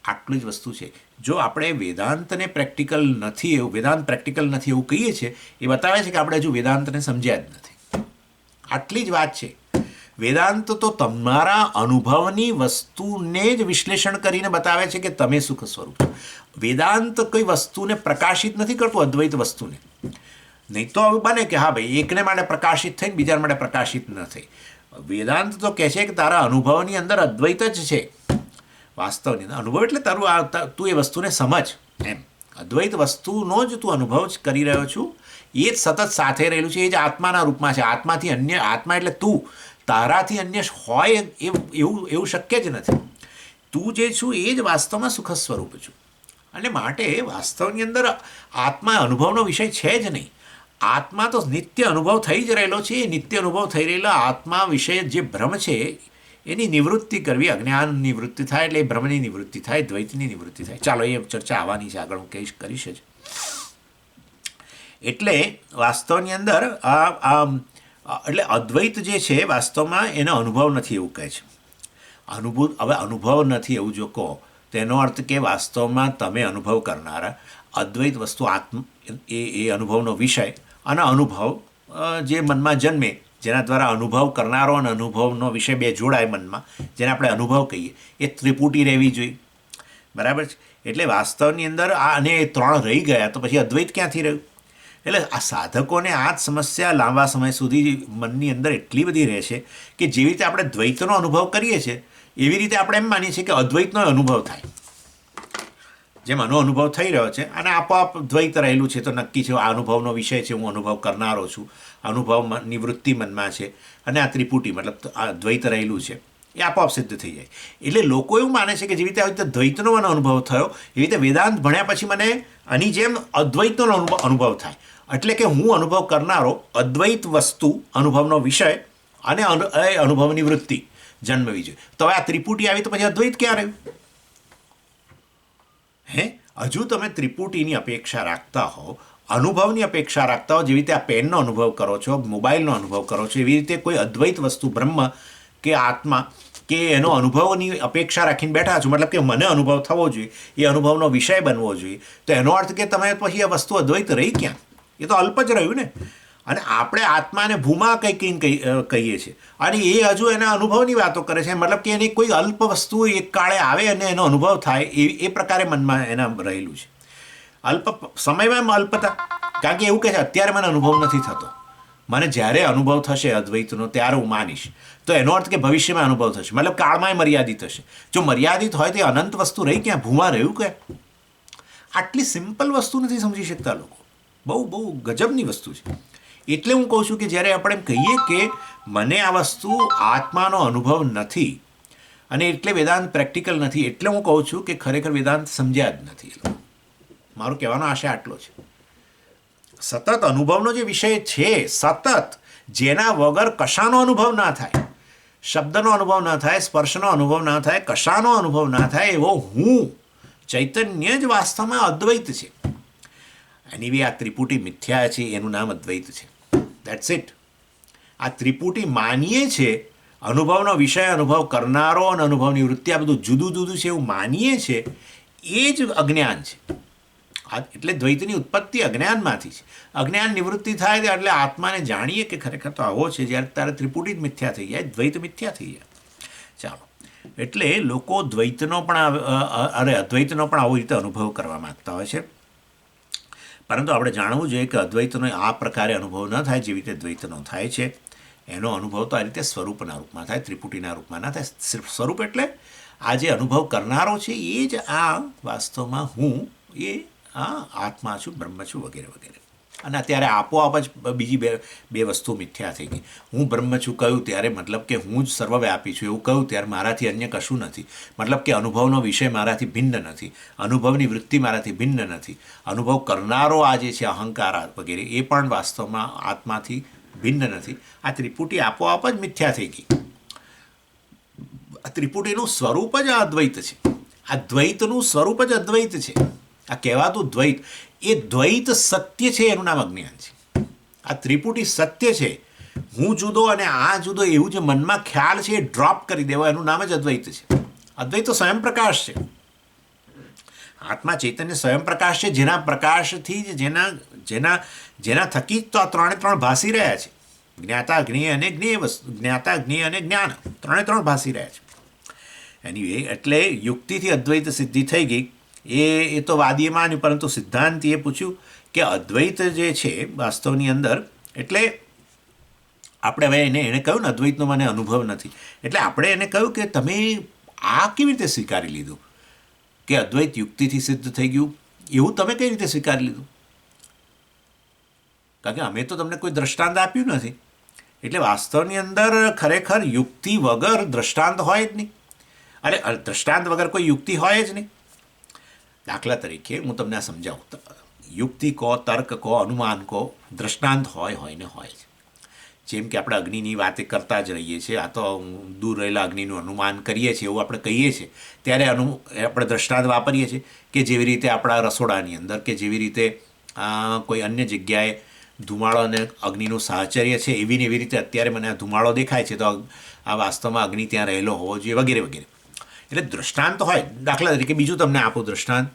આટલી જ વસ્તુ છે. જો આપણે વેદાંતને પ્રેક્ટિકલ નથી વેદાંત પ્રેક્ટિકલ નથી એવું કહીએ છીએ, એ બતાવે છે કે આપણે હજુ વેદાંતને સમજ્યા જ નથી. આટલી જ વાત છે. વેદાંત તો તમારા અનુભવની વસ્તુને જ વિશ્લેષણ કરીને બતાવે છે કે તમે સુખ સ્વરૂપ છો. વેદાંત કોઈ વસ્તુને પ્રકાશિત નથી કરતું, અદ્વૈત વસ્તુને. નહીં તો હવે બને કે હા ભાઈ એકને માટે પ્રકાશિત થઈને બીજા માટે પ્રકાશિત ન થઈ. વેદાંત તો કહે છે કે તારા અનુભવની અંદર અદ્વૈત જ છે. વાસ્તવની અનુભવ એટલે તું એ વસ્તુને સમજ એમ. અદ્વૈત વસ્તુનો જ તું અનુભવ કરી રહ્યો છું, એ જ સતત સાથે રહેલું છે, એ જ આત્માના રૂપમાં છે. આત્માથી અન્ય, આત્મા એટલે તું, તારાથી અન્ય હોય એવું શક્ય જ નથી. તું જે છું એ જ વાસ્તવમાં સુખ સ્વરૂપ છું. અને માટે વાસ્તવની અંદર આત્મા અનુભવનો વિષય છે જ નહીં. આત્મા તો નિત્ય અનુભવ થઈ જ રહેલો છે. એ નિત્ય અનુભવ થઈ રહેલા આત્મા વિશે જે ભ્રમ છે એની નિવૃત્તિ કરવી. અજ્ઞાન નિવૃત્તિ થાય એટલે એ ભ્રમની નિવૃત્તિ થાય, દ્વૈતની નિવૃત્તિ થાય. ચાલો એ ચર્ચા આવવાની છે, આગળ હું કરીશ જ. એટલે વાસ્તવની અંદર એટલે અદ્વૈત જે છે વાસ્તવમાં એનો અનુભવ નથી એવું કહે છે. હવે અનુભવ નથી એવું જો કહો તેનો અર્થ કે વાસ્તવમાં તમે અનુભવ કરનારા અદ્વૈત વસ્તુ એ અનુભવનો વિષય અને અનુભવ જે મનમાં જન્મે જેના દ્વારા અનુભવ કરનારો અને અનુભવનો વિષય બે જોડાય મનમાં, જેને આપણે અનુભવ કહીએ, એ ત્રિપુટી રહેવી જોઈએ. બરાબર છે? એટલે વાસ્તવની અંદર આ અને એ ત્રણ રહી ગયા તો પછી અદ્વૈત ક્યાંથી રહ્યું? એટલે આ સાધકોને આ જ સમસ્યા લાંબા સમય સુધી મનની અંદર એટલી બધી રહે છે કે જેવી રીતે આપણે દ્વૈતનો અનુભવ કરીએ છીએ એવી રીતે આપણે એમ માનીએ છીએ કે અદ્વૈતનો અનુભવ થાય. જેમ આનો અનુભવ થઈ રહ્યો છે અને આપોઆપ દ્વૈત રહેલું છે તો નક્કી છે આ અનુભવનો વિષય છે, હું અનુભવ કરનારો છું, અનુભવ નિવૃત્તિ મનમાં છે, અને આ ત્રિપુટી મતલબ આ દ્વૈત રહેલું છે એ આપોઆપ સિદ્ધ થઈ જાય. એટલે લોકો એવું માને છે કે જેવી રીતે આવી રીતે દ્વૈતનો મને અનુભવ થયો એવી રીતે વેદાંત ભણ્યા પછી મને આની જેમ અદ્વૈતનો અનુભવ થાય, એટલે કે હું અનુભવ કરનારો, અદ્વૈત વસ્તુ અનુભવનો વિષય અને અનુભવની વૃત્તિ જન્મવી જોઈએ. તો હવે આ ત્રિપુટી આવી તો પછી અદ્વૈત ક્યાં રહ્યું? હજુ તમે ત્રિપુટીની અપેક્ષા રાખતા હો, અનુભવની અપેક્ષા રાખતા હો, જેવી રીતે આ પેનનો અનુભવ કરો છો, મોબાઈલનો અનુભવ કરો છો, એવી રીતે કોઈ અદ્વૈત વસ્તુ બ્રહ્મ કે આત્મા કે એનો અનુભવની અપેક્ષા રાખીને બેઠા છો, મતલબ કે મને અનુભવ થવો જોઈએ, એ અનુભવનો વિષય બનવો જોઈએ, તો એનો અર્થ કે તમે પછી આ વસ્તુ અદ્વૈત રહી ક્યાં? એ તો અલ્પ જ રહ્યું ને. અને આપણે આત્માને ભૂમા કહીએ છીએ અને એ હજુ એના અનુભવની વાતો કરે છે, મતલબ કે એની કોઈ અલ્પ વસ્તુ એક કાળે આવે અને એનો અનુભવ થાય એ પ્રકારે મનમાં એના રહેલું છે. અલ્પ સમયમાં અલ્પતા, કારણ કે એવું કહે છે અત્યારે મને અનુભવ નથી થતો, મને જ્યારે અનુભવ થશે અદ્વૈતનો ત્યારે હું માનીશ. તો એનો અર્થ કે ભવિષ્યમાં અનુભવ થશે, મતલબ કાળમાં મર્યાદિત હશે. જો મર્યાદિત હોય તો અનંત વસ્તુ રહી ક્યાં? ભૂમા રહ્યું કે? આટલી સિમ્પલ વસ્તુ નથી સમજી શકતા લોકો. બહુ બહુ ગજબની વસ્તુ છે. એટલે હું કહું છું કે જ્યારે આપણે એમ કહીએ કે મને આ વસ્તુ આત્માનો અનુભવ નથી અને એટલે વેદાંત પ્રેક્ટિકલ નથી, એટલે હું કહું છું કે ખરેખર વેદાંત સમજ્યા જ નથી. મારો કહેવાનો આશય આટલો છે. સતત અનુભવનો જે વિષય છે, સતત જેના વગર કશાનો અનુભવ ના થાય, શબ્દનો અનુભવ ના થાય, સ્પર્શનો અનુભવ ના થાય, કશાનો અનુભવ ના થાય, એવો હું ચૈતન્ય જ વાસ્તવમાં અદ્વૈત છે. એની બી આ ત્રિપુટી મિથ્યા છે, એનું નામ અદ્વૈત છે. That's it. આ ત્રિપુટી માનીએ છે, અનુભવનો વિષય, અનુભવ કરનારો અને અનુભવની વૃત્તિ, આ બધું જુદું જુદું છે એવું માનીએ છે, એ જ અજ્ઞાન છે. એટલે દ્વૈતની ઉત્પત્તિ અજ્ઞાનમાંથી છે. અજ્ઞાન નિવૃત્તિ થાય એટલે આત્માને જાણીએ કે ખરેખર તો આવો છે, જ્યારે તારે ત્રિપુટી જ મિથ્યા થઈ જાય, દ્વૈત મિથ્યા થઈ જાય. ચાલો, એટલે લોકો દ્વૈતનો પણ અદ્વૈતનો પણ આવી રીતે અનુભવ કરવા માગતા હોય છે. પરંતુ આપણે જાણવું જોઈએ કે અદ્વૈતનો આ પ્રકારે અનુભવ ન થાય જેવી રીતે દ્વૈતનો થાય છે. એનો અનુભવ તો આ રીતે સ્વરૂપના રૂપમાં થાય, ત્રિપુટીના રૂપમાં ના થાય. સ્વરૂપ એટલે આ જે અનુભવ કરનારો છે એ જ આ વાસ્તવમાં હું, એ આ આત્મા છું, બ્રહ્મ છું, વગેરે વગેરે. અને અત્યારે આપોઆપ જ બીજી બે વસ્તુ મિથ્યા થઈ ગઈ. હું બ્રહ્મ છું કહ્યું ત્યારે મતલબ કે હું જ સર્વવ્યાપી છું એવું કહ્યું ત્યારે મારાથી અન્ય કશું નથી, મતલબ કે અનુભવનો વિષય મારાથી ભિન્ન નથી, અનુભવની વૃત્તિ મારાથી ભિન્ન નથી, અનુભવ કરનારો આ જે છે અહંકાર વગેરે એ પણ વાસ્તવમાં આત્માથી ભિન્ન નથી. આ ત્રિપુટી આપોઆપ જ મિથ્યા થઈ ગઈ. આ ત્રિપુટીનું સ્વરૂપ જ અદ્વૈત છે. આ દ્વૈતનું સ્વરૂપ જ અદ્વૈત છે. આ કહેવાતું દ્વૈત, એ દ્વૈત સત્ય છે, એનું નામ અજ્ઞાન છે. આ ત્રિપુટી સત્ય છે, હું જુદો અને આ જુદો એવું જે મનમાં ખ્યાલ છે એ ડ્રોપ કરી દેવો, એનું નામ જ અદ્વૈત છે. અદ્વૈત તો સ્વયં પ્રકાશ છે. આત્મા ચૈતન્ય સ્વયં પ્રકાશ છે, જેના પ્રકાશથી જ જેના થકી જ તો આ ત્રણે ભાસી રહ્યા છે. જ્ઞાતા જ્ઞેય અને જ્ઞેય વસ્તુ, જ્ઞાતા જ્ઞેય અને જ્ઞાન ત્રણે ભાસી રહ્યા છે. એની એટલે યુક્તિથી અદ્વૈત સિદ્ધિ થઈ ગઈ. એ તો વાદીએ માન્યું, પરંતુ સિદ્ધાંતિએ પૂછ્યું કે અદ્વૈત જે છે વાસ્તવની અંદર, એટલે આપણે હવે એણે કહ્યું ને અદ્વૈતનો મને અનુભવ નથી, એટલે આપણે એને કહ્યું કે તમે આ કેવી રીતે સ્વીકારી લીધું કે અદ્વૈત યુક્તિથી સિદ્ધ થઈ ગયું? એવું તમે કઈ રીતે સ્વીકારી લીધું? કારણ કે અમે તો તમને કોઈ દ્રષ્ટાંત આપ્યું નથી. એટલે વાસ્તવની અંદર ખરેખર યુક્તિ વગર દ્રષ્ટાંત હોય જ નહીં. અરે દ્રષ્ટાંત વગર કોઈ યુક્તિ હોય જ નહીં. દાખલા તરીકે હું તમને આ સમજાવું. યુક્તિ કહો, તર્ક કહો, અનુમાન કહો, દ્રષ્ટાંત હોય ને હોય જ. જેમ કે આપણે અગ્નિની વાતે કરતા જ રહીએ છીએ, આ તો દૂર રહેલા અગ્નિનું અનુમાન કરીએ છીએ એવું આપણે કહીએ છીએ, ત્યારે આપણે દ્રષ્ટાંત વાપરીએ છીએ કે જેવી રીતે આપણા રસોડાની અંદર કે જેવી રીતે કોઈ અન્ય જગ્યાએ ધુમાડો અને અગ્નિનું સાહચર્ય છે, એવી ને એવી રીતે અત્યારે મને આ ધુમાડો દેખાય છે, તો આ વાસ્તવમાં અગ્નિ ત્યાં રહેલો હોવો જોઈએ, વગેરે વગેરે. એટલે દૃષ્ટાંત હોય. દાખલા તરીકે બીજું તમને આપું દૃષ્ટાંત.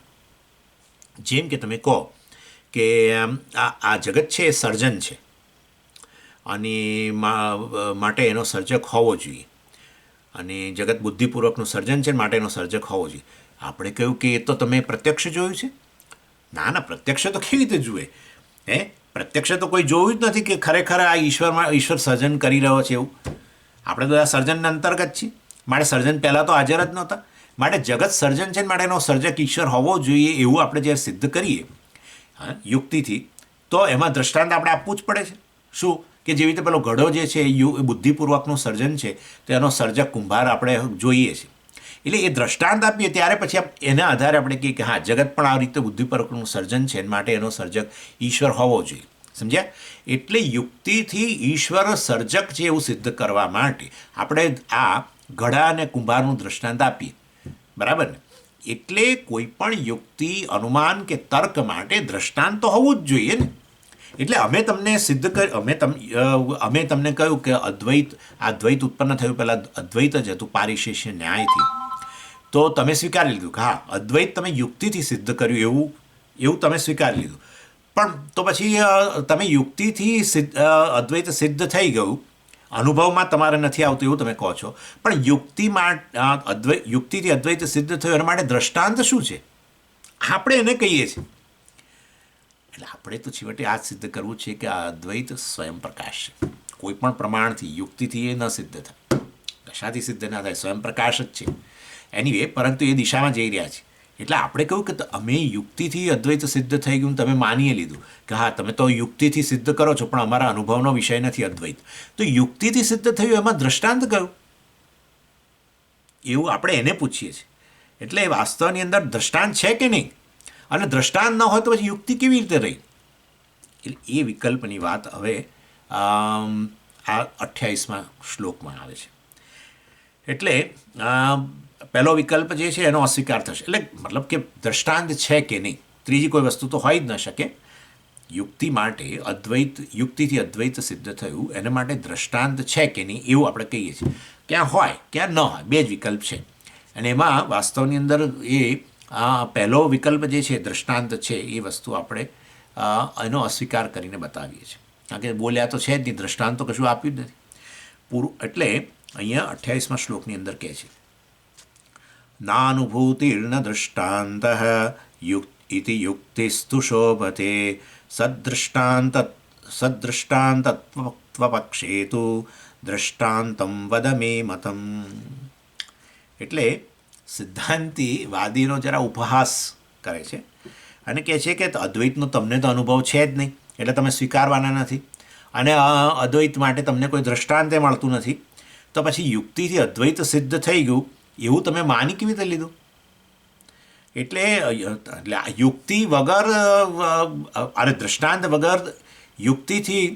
જેમ કે તમે કહો કે આ જગત છે એ સર્જન છે અને માટે એનો સર્જક હોવો જોઈએ, અને જગત બુદ્ધિપૂર્વકનું સર્જન છે માટે એનો સર્જક હોવો જોઈએ. આપણે કહ્યું કે એ તો તમે પ્રત્યક્ષ જોયું છે. ના ના, પ્રત્યક્ષ તો કેવી રીતે જુએ? પ્રત્યક્ષ તો કોઈ જોયું જ નથી કે ખરેખર આ ઈશ્વર સર્જન કરી રહ્યો છે એવું. આપણે તો આ સર્જનના અંતર્ગત છીએ, માટે સર્જન પહેલાં તો હાજર જ નહોતા. માટે જગત સર્જન છે માટે એનો સર્જક ઈશ્વર હોવો જોઈએ એવું આપણે જ્યારે સિદ્ધ કરીએ યુક્તિથી, તો એમાં દ્રષ્ટાંત આપણે આપવું જ પડે છે. શું કે જેવી રીતે પેલો ઘડો જે છે એ બુદ્ધિપૂર્વકનું સર્જન છે, તો એનો સર્જક કુંભાર આપણે જોઈએ છે. એટલે એ દ્રષ્ટાંત આપીએ ત્યારે પછી એના આધારે આપણે કહીએ કે હા, જગત પણ આ રીતે બુદ્ધિપૂર્વકનું સર્જન છે માટે એનો સર્જક ઈશ્વર હોવો જોઈએ. સમજ્યા? એટલે યુક્તિથી ઈશ્વર સર્જક છે એવું સિદ્ધ કરવા માટે આપણે આ ઘડા અને કુંભારનું દ્રષ્ટાંત આપીએ. બરાબર ને? એટલે કોઈ પણ યુક્તિ, અનુમાન કે તર્ક માટે દ્રષ્ટાંત તો હોવું જ જોઈએ ને. એટલે અમે તમને સિદ્ધ કરી અમે તમને કહ્યું કે આ દ્વૈત ઉત્પન્ન થયું પહેલાં અદ્વૈત જ હતું પારિશેષ્ય ન્યાયથી, તો તમે સ્વીકારી લીધું કે હા, અદ્વૈત તમે યુક્તિથી સિદ્ધ કર્યું એવું તમે સ્વીકારી લીધું. પણ તો પછી તમે યુક્તિથી અદ્વૈત સિદ્ધ થઈ ગયું, અનુભવમાં તમારે નથી આવતું એવું તમે કહો છો, પણ યુક્તિથી અદ્વૈત સિદ્ધ થયું એના માટે દ્રષ્ટાંત શું છે? આપણે એને કહીએ છીએ. એટલે આપણે તો છેવટે આ જ સિદ્ધ કરવું છે કે આ અદ્વૈત સ્વયં પ્રકાશ છે. કોઈ પણ પ્રમાણથી, યુક્તિથી એ ન સિદ્ધ થાય, કશાથી સિદ્ધ ના થાય, સ્વયં પ્રકાશ જ છે. એનીવે, પરંતુ એ દિશામાં જઈ રહ્યા છે. એટલે આપણે કહ્યું કે અમે યુક્તિથી અદ્વૈત સિદ્ધ થઈ ગયું, તમે માનીએ લીધું કે હા, તમે તો યુક્તિથી સિદ્ધ કરો છો પણ અમારા અનુભવનો વિષય નથી અદ્વૈત. તો યુક્તિથી સિદ્ધ થયું એમાં દ્રષ્ટાંત કયું? એવું આપણે એને પૂછીએ છીએ. એટલે વાસ્તવની અંદર દ્રષ્ટાંત છે કે નહીં? અને દ્રષ્ટાંત ન હોય તો પછી યુક્તિ કેવી રીતે રહી? એટલે એ વિકલ્પની વાત હવે આ 28મા શ્લોકમાં આવે છે. એટલે પહેલો વિકલ્પ જે છે એનો અસ્વીકાર થશે. એટલે મતલબ કે દ્રષ્ટાંત છે કે નહીં, ત્રીજી કોઈ વસ્તુ તો હોઈ જ ન શકે. યુક્તિ માટે યુક્તિથી અદ્વૈત સિદ્ધ થયું એના માટે દ્રષ્ટાંત છે કે નહીં એવું આપણે કહીએ છીએ. ક્યાં હોય ક્યાં ન હોય, બે જ વિકલ્પ છે. અને એમાં વાસ્તવની અંદર એ પહેલો વિકલ્પ જે છે દ્રષ્ટાંત છે એ વસ્તુ આપણે એનો અસ્વીકાર કરીને બતાવીએ છીએ. કારણ કે બોલ્યા તો છે જ નહીં, દ્રષ્ટાંત તો કશું આપ્યું જ નથી પૂરું. એટલે અહીંયા 28મા શ્લોકની અંદર કહે છે, નાનુભૂતિર્ન દૃષ્ટાંત ઇતિ યુક્તિસ્તુ શોભતે સદૃષ્ટાંતત્વપક્ષેતુ દૃષ્ટાંતમ વદ મે મતમ. એટલે સિદ્ધાંતી વાદીનો જરા ઉપહાસ કરે છે અને કહે છે કે અદ્વૈતનો તમને તો અનુભવ છે જ નહીં, એટલે તમે સ્વીકારવાના નથી, અને અદ્વૈત માટે તમને કોઈ દ્રષ્ટાંતે મળતું નથી, તો પછી યુક્તિથી અદ્વૈત સિદ્ધ થઈ ગયું એવું તમે માની કેવી રીતે લીધું? એટલે યુક્તિ વગર અને દ્રષ્ટાંત વગર યુક્તિથી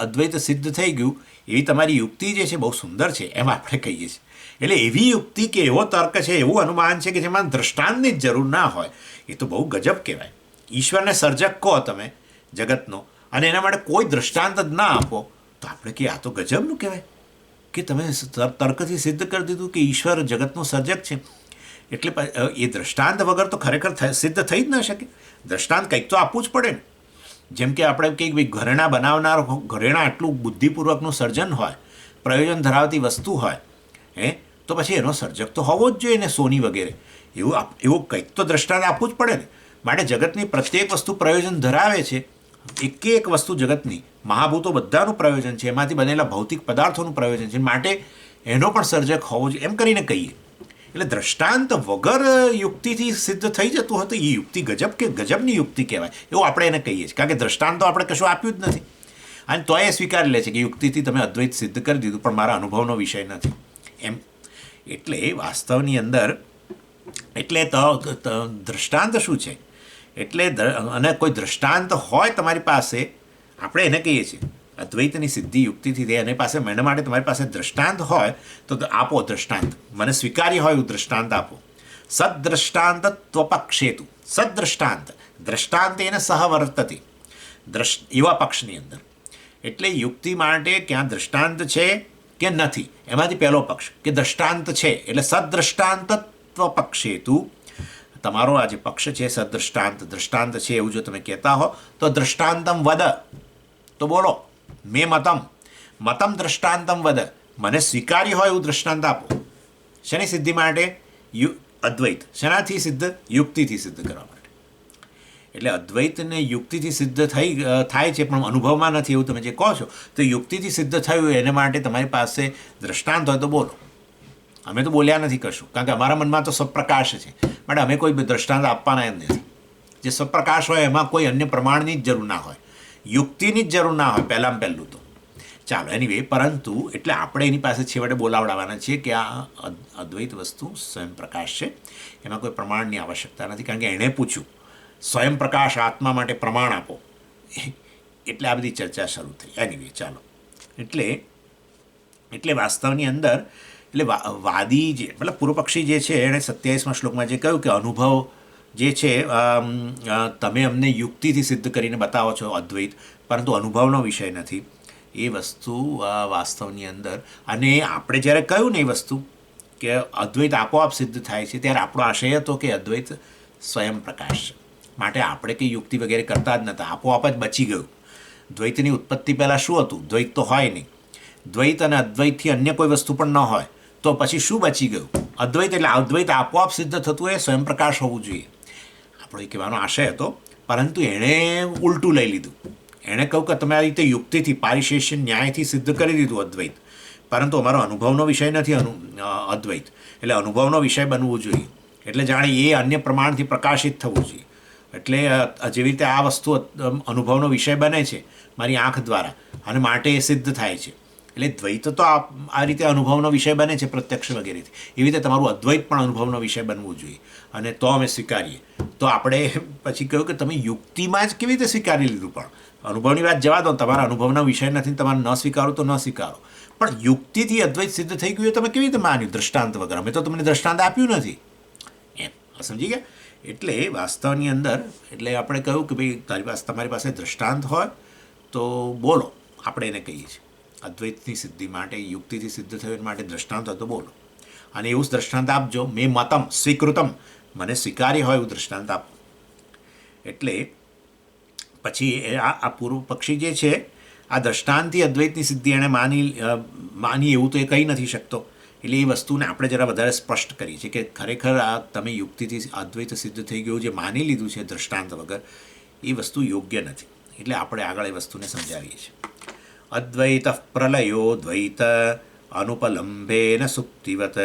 અદ્વૈત સિદ્ધ થઈ ગયું એવી તમારી યુક્તિ જે છે બહુ સુંદર છે એમ આપણે કહીએ છીએ. એટલે એવી યુક્તિ કે એવો તર્ક છે, એવું અનુમાન છે કે જેમાં દ્રષ્ટાંતની જ જરૂર ના હોય, એ તો બહુ ગજબ કહેવાય. ઈશ્વરને સર્જક કહો તમે જગતનો, અને એના માટે કોઈ દ્રષ્ટાંત જ ના આપો, તો આપણે કે આ તો ગજબનું કહેવાય કે તમે તર્કથી સિદ્ધ કરી દીધું કે ઈશ્વર જગતનો સર્જક છે. એટલે એ દ્રષ્ટાંત વગર તો ખરેખર સિદ્ધ થઈ જ ન શકે. દ્રષ્ટાંત કંઈક તો આપવું જ પડે ને. જેમ કે આપણે કંઈક ભાઈ ઘરેણાં બનાવનાર, ઘરેણાં આટલું બુદ્ધિપૂર્વકનું સર્જન હોય, પ્રયોજન ધરાવતી વસ્તુ હોય, તો પછી એનો સર્જક તો હોવો જ જોઈએ ને, સોની વગેરે. એવું કંઈક તો દ્રષ્ટાંત આપવું જ પડે ને. માટે જગતની પ્રત્યેક વસ્તુ પ્રયોજન ધરાવે છે. એક વસ્તુ જગતની, મહાભૂતો બધાનું પ્રયોજન છે, એમાંથી બનેલા ભૌતિક પદાર્થોનું પ્રયોજન છે, માટે એનો પણ સર્જક હોવો જોઈએ એમ કરીને કહીએ. એટલે દ્રષ્ટાંત વગર યુક્તિથી સિદ્ધ થઈ જતું હતું એ યુક્તિ ગજબની યુક્તિ કહેવાય એવું આપણે એને કહીએ છીએ. કારણ કે દ્રષ્ટાંત તો આપણે કશું આપ્યું જ નથી, અને તો એ સ્વીકારી લે છે કે યુક્તિથી તમે અદ્વૈત સિદ્ધ કરી દીધું પણ મારા અનુભવનો વિષય નથી એમ. એટલે વાસ્તવની અંદર એટલે દ્રષ્ટાંત શું છે? એટલે અને કોઈ દ્રષ્ટાંત હોય તમારી પાસે, આપણે એને કહીએ છીએ અદ્વૈતની સિદ્ધિ યુક્તિથી, એની પાસે એના માટે તમારી પાસે દ્રષ્ટાંત હોય તો આપો દ્રષ્ટાંત, મને સ્વીકાર્ય હોય એવું દ્રષ્ટાંત આપો. સદ્દ્રષ્ટાંત ત્વપક્ષેતુ, દ્રષ્ટાંત એને સહવર્તતી, એવા પક્ષની અંદર. એટલે યુક્તિ માટે ક્યાં દ્રષ્ટાંત છે કે નથી, એમાંથી પહેલો પક્ષ કે દ્રષ્ટાંત છે, એટલે સદ્દ્રષ્ટાંત ત્વપક્ષેતુ. તમારો આ જે પક્ષ છે દ્રષ્ટાંત છે એવું જો તમે કહેતા હો તો દ્રષ્ટાંતમ વદ, તો બોલો મેં મતમ દ્રષ્ટાંતમ વદ, મને સ્વીકાર્ય હોય એવું દ્રષ્ટાંત આપો. શેની સિદ્ધિ માટે? અદ્વૈત. શેનાથી સિદ્ધ? યુક્તિથી સિદ્ધ કરવા માટે. એટલે અદ્વૈતને યુક્તિથી સિદ્ધ થાય છે પણ અનુભવમાં નથી એવું તમે જે કહો છો, તો યુક્તિથી સિદ્ધ થયું એને માટે તમારી પાસે દ્રષ્ટાંત હોય તો બોલો. અમે તો બોલ્યા નથી કશું, કારણ કે અમારા મનમાં તો સ્વપ્રકાશ છે, માટે અમે કોઈ દ્રષ્ટાંત આપવાના એમ નથી. જે સ્વપ્રકાશ હોય એમાં કોઈ અન્ય પ્રમાણની જ જરૂર ના હોય, યુક્તિની જ જરૂર ના હોય પહેલું તો. ચાલો એનીવે, પરંતુ એટલે આપણે એની પાસે છેવટે બોલાવડાવવાના છીએ કે આ અદ્વૈત વસ્તુ સ્વયંપ્રકાશ છે, એમાં કોઈ પ્રમાણની આવશ્યકતા નથી, કારણ કે એણે પૂછ્યું સ્વયંપ્રકાશ આત્મા માટે પ્રમાણ આપો, એટલે આ બધી ચર્ચા શરૂ થઈ. એનીવે ચાલો, એટલે વાસ્તવની અંદર એટલે વાદી જે મતલબ પૂર્વપક્ષી જે છે એણે 27મા શ્લોકમાં જે કહ્યું કે અનુભવ જે છે તમે અમને યુક્તિથી સિદ્ધ કરીને બતાવો છો અદ્વૈત, પરંતુ અનુભવનો વિષય નથી. એ વસ્તુ વાસ્તવની અંદર, અને આપણે જ્યારે કહ્યું ને એ વસ્તુ કે અદ્વૈત આપોઆપ સિદ્ધ થાય છે, ત્યારે આપણો આશય હતો કે અદ્વૈત સ્વયં પ્રકાશ છે, માટે આપણે કંઈ યુક્તિ વગેરે કરતા જ નહોતા, આપોઆપ જ બચી ગયું. દ્વૈતની ઉત્પત્તિ પહેલાં શું હતું? દ્વૈત તો હોય નહીં. દ્વૈત અને અદ્વૈતથી અન્ય કોઈ વસ્તુ પણ ન હોય તો પછી શું બચી ગયું? અદ્વૈત. એટલે અદ્વૈત આપોઆપ સિદ્ધ થતું એ સ્વયંપ્રકાશ હોવું જોઈએ, આપણો એ કહેવાનો આશય હતો. પરંતુ એણે ઉલટું લઈ લીધું. એણે કહ્યું કે તમે આ રીતે યુક્તિથી પારિશેષ્ય ન્યાયથી સિદ્ધ કરી દીધું અદ્વૈત, પરંતુ અમારો અનુભવનો વિષય નથી અદ્વૈત, એટલે અનુભવનો વિષય બનવું જોઈએ. એટલે જાણે એ અન્ય પ્રમાણથી પ્રકાશિત થવું જોઈએ. એટલે જેવી રીતે આ વસ્તુ અનુભવનો વિષય બને છે મારી આંખ દ્વારા, અને માટે એ સિદ્ધ થાય છે. એટલે દ્વૈત તો આ રીતે અનુભવનો વિષય બને છે પ્રત્યક્ષ વગેરેથી, એવી રીતે તમારું અદ્વૈત પણ અનુભવનો વિષય બનવું જોઈએ, અને તો અમે સ્વીકારીએ. તો આપણે પછી કહ્યું કે તમે યુક્તિમાં જ કેવી રીતે સ્વીકારી લીધું? પણ અનુભવની વાત જવા દો, તમારા અનુભવનો વિષય નથી, તમારે ન સ્વીકારો તો ન સ્વીકારો, પણ યુક્તિથી અદ્વૈત સિદ્ધ થઈ ગયું તમે કેવી રીતે માન્યું દ્રષ્ટાંત વગર? અમે તો તમને દ્રષ્ટાંત આપ્યું નથી એમ. સમજી ગયા? એટલે વાસ્તવની અંદર એટલે આપણે કહ્યું કે ભાઈ તમારી પાસે દ્રષ્ટાંત હોય તો બોલો, આપણે એને કહીએ છીએ અદ્વૈતની સિદ્ધિ માટે, યુક્તિથી સિદ્ધ થયું માટે દ્રષ્ટાંત હોય તો બોલો, અને એવું જ દ્રષ્ટાંત આપજો. મેં મતમ સ્વીકૃતમ, મને સ્વીકાર્ય હોય એવું દ્રષ્ટાંત આપો. એટલે પછી આ પૂર્વ પક્ષી જે છે આ દ્રષ્ટાંતથી અદ્વૈતની સિદ્ધિ એણે માની એવું તો એ કહી નથી શકતો. એટલે એ વસ્તુને આપણે જરા વધારે સ્પષ્ટ કરી છે કે ખરેખર આ તમે યુક્તિથી અદ્વૈત સિદ્ધ થઈ ગયું જે માની લીધું છે દ્રષ્ટાંત વગર, એ વસ્તુ યોગ્ય નથી. એટલે આપણે આગળ એ વસ્તુને સમજાવીએ છીએ. અદ્વૈત પ્રલયો દ્વૈત અનુપલંબેન સુપ્તિવત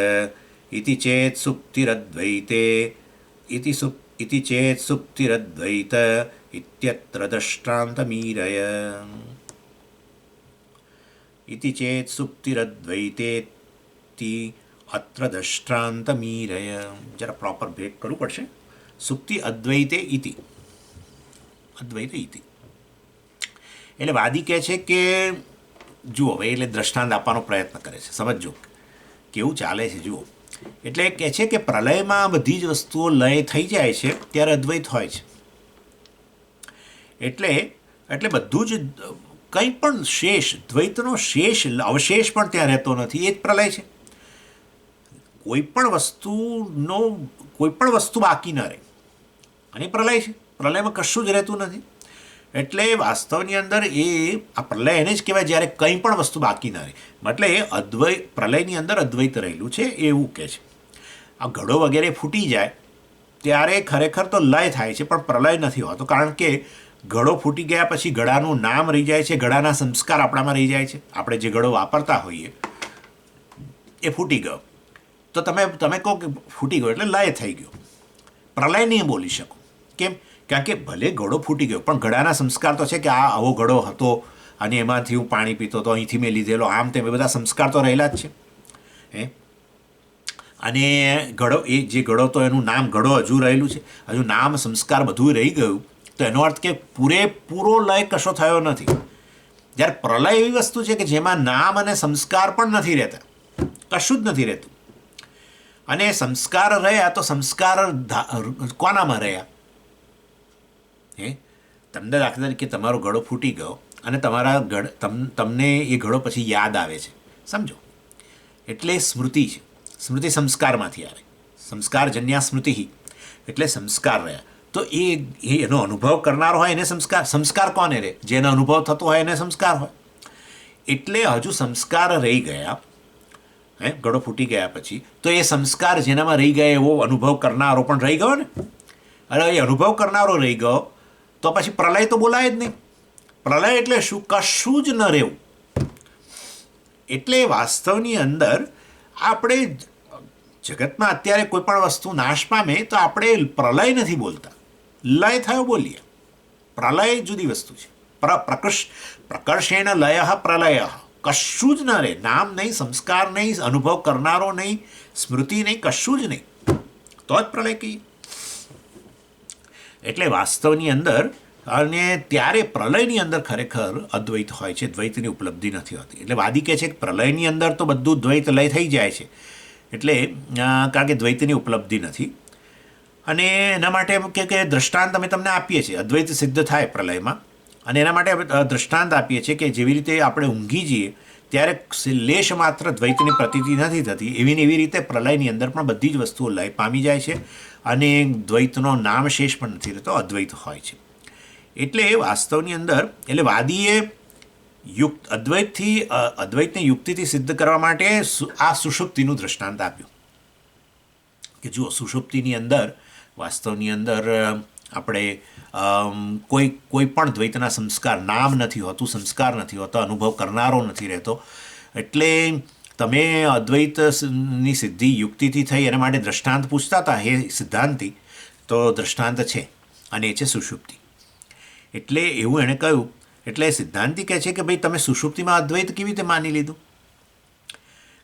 ઇતિ ચેત સુપ્તિરદ્વૈતે ઇતિ ચેત સુપ્તિરદ્વૈત ઇત્યત્ર દ્રષ્ટાંતમીરય ઇતિ ચેત સુપ્તિરદ્વૈતેતિ અત્ર દ્રષ્ટાંતમીરય. જરા પ્રોપર બ્રેક કરવું પડશે. સુપ્તિ અદ્વૈતે ઇતિ, અદ્વૈતે ઇતિ એટલે વાદી કહે છે કે જુઓ ભાઈ, એટલે દ્રષ્ટાંત આપવાનો પ્રયત્ન કરે છે. સમજો કેવું ચાલે છે. જુઓ, એટલે કહે છે કે પ્રલયમાં બધી જ વસ્તુઓ લય થઈ જાય છે ત્યારે અદ્વૈત હોય છે. એટલે બધું જ કંઈ પણ શેષ, દ્વૈતનો શેષ અવશેષ પણ ત્યાં રહેતો નથી, એ જ પ્રલય છે. કોઈ પણ વસ્તુ બાકી ન રહે, અને પ્રલય છે. પ્રલયમાં કશું જ રહેતું નથી. એટલે વાસ્તવની અંદર આ પ્રલય એને જ કહેવાય જ્યારે કંઈ પણ વસ્તુ બાકી ન રહે. એટલે એ પ્રલયની અંદર અદ્વૈત રહેલું છે એવું કહે છે. આ ઘડો વગેરે ફૂટી જાય ત્યારે ખરેખર તો લય થાય છે, પણ પ્રલય નથી હોતો, કારણ કે ઘડો ફૂટી ગયા પછી ઘડાનું નામ રહી જાય છે, ઘડાના સંસ્કાર આપણામાં રહી જાય છે. આપણે જે ઘડો વાપરતા હોઈએ એ ફૂટી ગયો તો તમે કહો કે ફૂટી ગયો એટલે લય થઈ ગયો. પ્રલય નહીં બોલી શકો. કેમ? કારણ કે ભલે ઘડો ફૂટી ગયો પણ ઘડાના સંસ્કાર તો છે કે આ આવો ઘડો હતો અને એમાંથી હું પાણી પીતો હતો, અહીંથી મેં લીધેલો, આમ તેમ એ બધા સંસ્કાર તો રહેલા જ છે. અને એ જે ઘડો તો એનું નામ ઘડો હજુ રહેલું છે, હજુ નામ સંસ્કાર બધું રહી ગયું, તો એનો અર્થ કે પૂરેપૂરો લય કશો થયો નથી. જ્યારે પ્રલય એવી વસ્તુ છે કે જેમાં નામ અને સંસ્કાર પણ નથી રહેતા, કશું જ નથી રહેતું. અને સંસ્કાર રહ્યા તો સંસ્કાર કોનામાં રહ્યા? તમને દાખલા તરીકે તમારો ઘડો ફૂટી ગયો અને તમને એ ઘડો પછી યાદ આવે છે, સમજો, એટલે સ્મૃતિ છે. સ્મૃતિ સંસ્કારમાંથી આવે, સંસ્કારજન્યા સ્મૃતિ, એટલે સંસ્કાર રહ્યા. તો એનો અનુભવ કરનારો હોય એને સંસ્કાર કોને રહે? જેનો અનુભવ થતો હોય એને સંસ્કાર હોય. એટલે હજુ સંસ્કાર રહી ગયા, ગળો ફૂટી ગયા પછી તો એ સંસ્કાર જેનામાં રહી ગયા એવો અનુભવ કરનારો પણ રહી ગયો ને. અને એ અનુભવ કરનારો રહી ગયો તો પછી પ્રલય તો બોલાય જ નહીં. પ્રલય એટલે શું? કશું જ ન રહેવું. એટલે વાસ્તવની અંદર આપણે જગતમાં અત્યારે કોઈ પણ વસ્તુ નાશ પામે તો આપણે પ્રલય નથી બોલતા, લય થયો બોલીએ. પ્રલય જુદી વસ્તુ છે. પ્રકર્ષેણ લય પ્રલય. કશું જ ન રહે, નામ નહીં, સંસ્કાર નહીં, અનુભવ કરનારો નહીં, સ્મૃતિ નહીં, કશું જ નહીં, તો જ પ્રલય કહીએ. એટલે વાસ્તવની અંદર અને ત્યારે પ્રલયની અંદર ખરેખર અદ્વૈત હોય છે, દ્વૈતની ઉપલબ્ધિ નથી હોતી. એટલે વાદી કહે છે કે પ્રલયની અંદર તો બધું દ્વૈત લય થઈ જાય છે, એટલે કારણ કે દ્વૈતની ઉપલબ્ધિ નથી. અને એના માટે એમ કે દૃષ્ટાંત અમે તમને આપીએ છીએ, અદ્વૈત સિદ્ધ થાય પ્રલયમાં. અને એના માટે દૃષ્ટાંત આપીએ છીએ કે જેવી રીતે આપણે ઊંઘી જઈએ ત્યારે લેશ માત્ર દ્વૈતની પ્રતીતિ નથી થતી, એવી ને એવી રીતે પ્રલયની અંદર પણ બધી જ વસ્તુઓ લય પામી જાય છે અને દ્વૈતનો નામશેષ પણ નથી રહેતો, અદ્વૈત હોય છે. એટલે વાસ્તવની અંદર એટલે વાદીએ અદ્વૈતને યુક્તિથી સિદ્ધ કરવા માટે આ સુષુપ્તિનું દૃષ્ટાંત આપ્યું કે જુઓ, સુષુપ્તિની અંદર વાસ્તવની અંદર આપણે કોઈ પણ દ્વૈતના સંસ્કાર, નામ નથી હોતું, સંસ્કાર નથી હોતો, અનુભવ કરનારો નથી રહેતો. એટલે તમે અદ્વૈતની સિદ્ધિ યુક્તિથી થઈ એના માટે દૃષ્ટાંત પૂછતા હતા હે સિદ્ધાંતિ, તો દૃષ્ટાંત છે અને એ છે સુષુપ્તિ. એટલે એવું એણે કહ્યું. એટલે સિદ્ધાંતિ કહે છે કે ભાઈ તમે સુષુપ્તિમાં અદ્વૈત કેવી રીતે માની લીધું?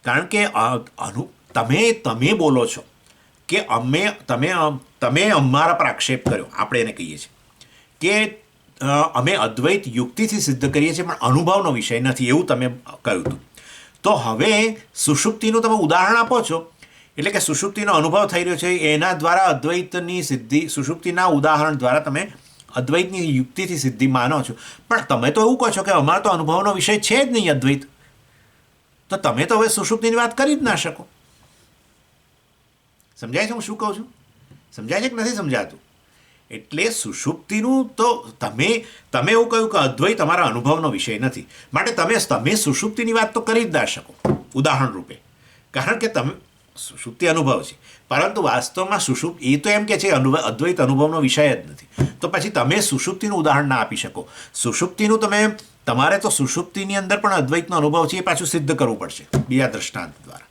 કારણ કે તમે બોલો છો કે તમે અમારા પર આક્ષેપ કર્યો, આપણે એને કહીએ છીએ કે અમે અદ્વૈત યુક્તિથી સિદ્ધ કરીએ છીએ પણ અનુભવનો વિષય નથી, એવું તમે કહ્યું હતું. તો હવે સુષુપ્તિનું તમે ઉદાહરણ આપો છો, એટલે કે સુષુપ્તિનો અનુભવ થઈ રહ્યો છે એના દ્વારા અદ્વૈતની સિદ્ધિ, સુષુપ્તિના ઉદાહરણ દ્વારા તમે અદ્વૈતની યુક્તિથી સિદ્ધિ માનો છો. પણ તમે તો એવું કહો છો કે અમારો તો અનુભવનો વિષય છે જ નહીં અદ્વૈત, તો તમે તો હવે સુષુપ્તિની વાત કરી જ ના શકો. સમજાય છે હું શું કહું છું? સમજાય છે કે નથી સમજાતું? એટલે સુષુપ્તિનું તો તમે એવું કહ્યું કે અદ્વૈત તમારા અનુભવનો વિષય નથી, માટે તમે સુષુપ્તિની વાત તો કરી જ ના શકો ઉદાહરણ રૂપે, કારણ કે તમે સુષુપ્તિ અનુભવ છે, પરંતુ વાસ્તવમાં એ તો એમ કે છે અદ્વૈત અનુભવનો વિષય જ નથી. તો પછી તમે સુષુપ્તિનું ઉદાહરણ ના આપી શકો. સુષુપ્તિનું તમારે તો સુષુપ્તિની અંદર પણ અદ્વૈતનો અનુભવ છે એ પાછું સિદ્ધ કરવું પડશે બીજા દૃષ્ટાંત દ્વારા.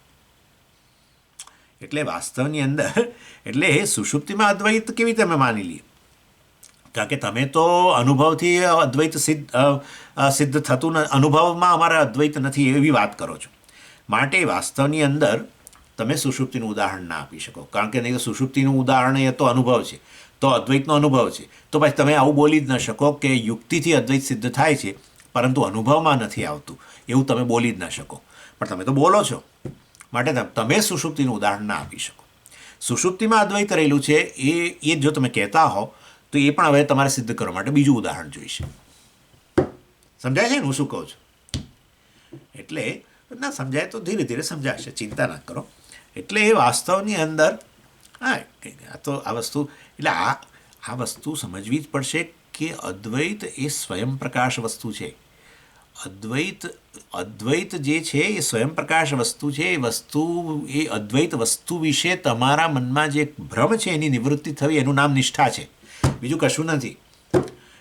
એટલે વાસ્તવની અંદર એટલે સુષુપ્તિમાં અદ્વૈત કેવી રીતે અમે માની લઈએ? કારણ કે તમે તો અનુભવથી અદ્વૈત સિદ્ધ થતું, અનુભવમાં અમારા અદ્વૈત નથી એવી વાત કરો છો. માટે વાસ્તવની અંદર તમે સુષુપ્તિનું ઉદાહરણ ના આપી શકો, કારણ કે નહીં તો સુષુપ્તિનું ઉદાહરણ એ તો અનુભવ છે, તો અદ્વૈતનો અનુભવ છે, તો પછી તમે આવું બોલી જ ન શકો કે યુક્તિથી અદ્વૈત સિદ્ધ થાય છે પરંતુ અનુભવમાં નથી આવતું, એવું તમે બોલી જ ન શકો. પણ તમે તો બોલો છો, માટે તમે સુષુપ્તિનું ઉદાહરણ ના આપી શકો. સુષુપ્તિમાં અદ્વૈત રહેલું છે એ જો તમે કહેતા હો તો એ પણ હવે તમારે સિદ્ધ કરવા માટે બીજું ઉદાહરણ જોઈશે. સમજાય છે ને હું શું કહું છું? એટલે ના સમજાય તો ધીરે ધીરે સમજાશે, ચિંતા ના કરો. એટલે એ વાસ્તવની અંદર આ વસ્તુ એટલે આ વસ્તુ સમજવી જ પડશે કે અદ્વૈત એ સ્વયં પ્રકાશ વસ્તુ છે. અદ્વૈત જે છે એ સ્વયં પ્રકાશ વસ્તુ છે. એ અદ્વૈત વસ્તુ વિશે તમારા મનમાં જે ભ્રમ છે એની નિવૃત્તિ થવી, એનું નામ નિષ્ઠા છે, બીજું કશું નથી.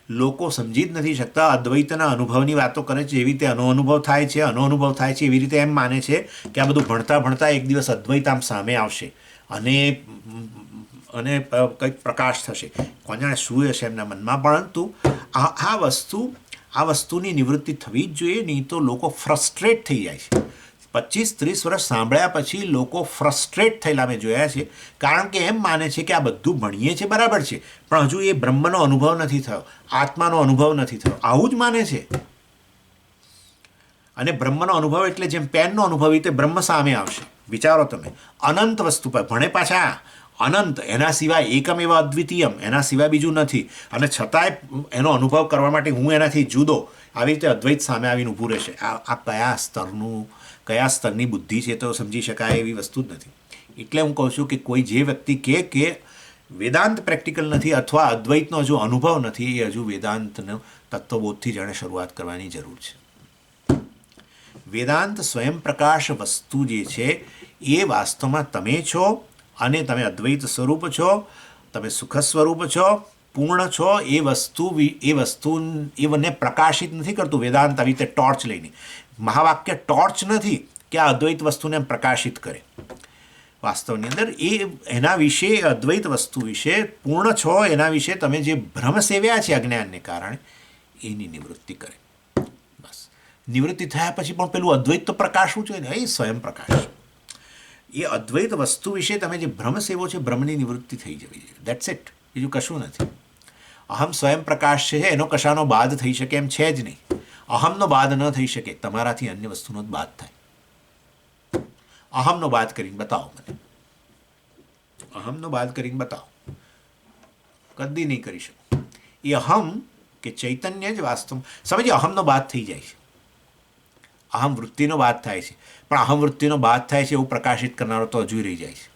લોકો સમજી જ નથી શકતા, અદ્વૈતના અનુભવની વાતો કરે છે, એવી રીતે અનુભવ થાય છે, અનુભવ થાય છે, એવી રીતે એમ માને છે કે આ બધું ભણતા ભણતા એક દિવસ અદ્વૈત આમ સામે આવશે અને કંઈક પ્રકાશ થશે, કોણ જાણે શું હશે એમના મનમાં. પરંતુ આ વસ્તુની નિવૃત્તિ થવી જ જોઈએ, નહીં તો લોકો ફ્રસ્ટ્રેટ થઈ જાય છે. 25-30 વર્ષ સાંભળ્યા પછી લોકો ફ્રસ્ટ્રેટ થયેલા મેં જોયા છે, કારણ કે એમ માને છે કે આ બધું ભણીએ છીએ બરાબર છે પણ હજુ એ બ્રહ્મનો અનુભવ નથી થયો, આત્માનો અનુભવ નથી થયો, આવું જ માને છે. અને બ્રહ્મનો અનુભવ એટલે જેમ પેનનો અનુભવ રીતે બ્રહ્મ સામે આવશે. વિચારો તમે, અનંત વસ્તુ પર ભણે પાછા અનંત, એના સિવાય એકમ એવા અદ્વિતીયમ, એના સિવાય બીજું નથી, અને છતાંય એનો અનુભવ કરવા માટે હું એનાથી જુદો, આવી રીતે અદ્વૈત સામે આવીને ઊભું રહેશે. આ કયા સ્તરની બુદ્ધિ છે તો સમજી શકાય એવી વસ્તુ જ નથી. એટલે હું કહું છું કે કોઈ જે વ્યક્તિ કે વેદાંત પ્રેક્ટિકલ નથી અથવા અદ્વૈતનો હજુ અનુભવ નથી, એ હજુ વેદાંતનો તત્વબોધથી જાણે શરૂઆત કરવાની જરૂર છે. વેદાંત સ્વયં પ્રકાશ વસ્તુ જે છે એ વાસ્તવમાં તમે છો અને તમે અદ્વૈત સ્વરૂપ છો, તમે સુખ સ્વરૂપ છો, પૂર્ણ છો. એ મને પ્રકાશિત નથી કરતું વેદાંત આવી રીતે ટોર્ચ લઈને. મહાવાક્ય ટોર્ચ નથી કે આ અદ્વૈત વસ્તુને પ્રકાશિત કરે. વાસ્તવની અંદર એના વિશે, અદ્વૈત વસ્તુ વિશે, પૂર્ણ છો એના વિશે તમે જે ભ્રમ સેવ્યા છે અજ્ઞાનને કારણે, એની નિવૃત્તિ કરે. બસ નિવૃત્તિ થયા પછી પણ પેલું અદ્વૈત તો પ્રકાશવું જોઈએ ને, એ સ્વયં પ્રકાશ. એ અદ્વૈત વસ્તુ વિશે તમે જે ભ્રમ સેવો છે, ભ્રમની નિવૃત્તિ થઈ જવી જોઈએ. દેટ્સ ઇટ, બીજું કશું નથી. અહમ સ્વયં પ્રકાશ છે, એનો કશાનો બાદ થઈ શકે એમ છે જ નહીં. અહમનો બાદ ન થઈ શકે, તમારાથી અન્ય વસ્તુનો જ બાદ થાય. અહમનો બાદ કરીને બતાવો મને, અહમનો બાદ કરીને બતાવો. કદી નહીં કરી શકો. એ અહમ કે ચૈતન્ય જ વાસ્તવ સમજીએ અહમનો બાદ થઈ જાય છે. અહમ વૃત્તિનો બાદ થાય છે, પણ અહમ વૃત્તિનો બાદ થાય છે એવું પ્રકાશિત કરનારો તો હજુ રહી જાય છે.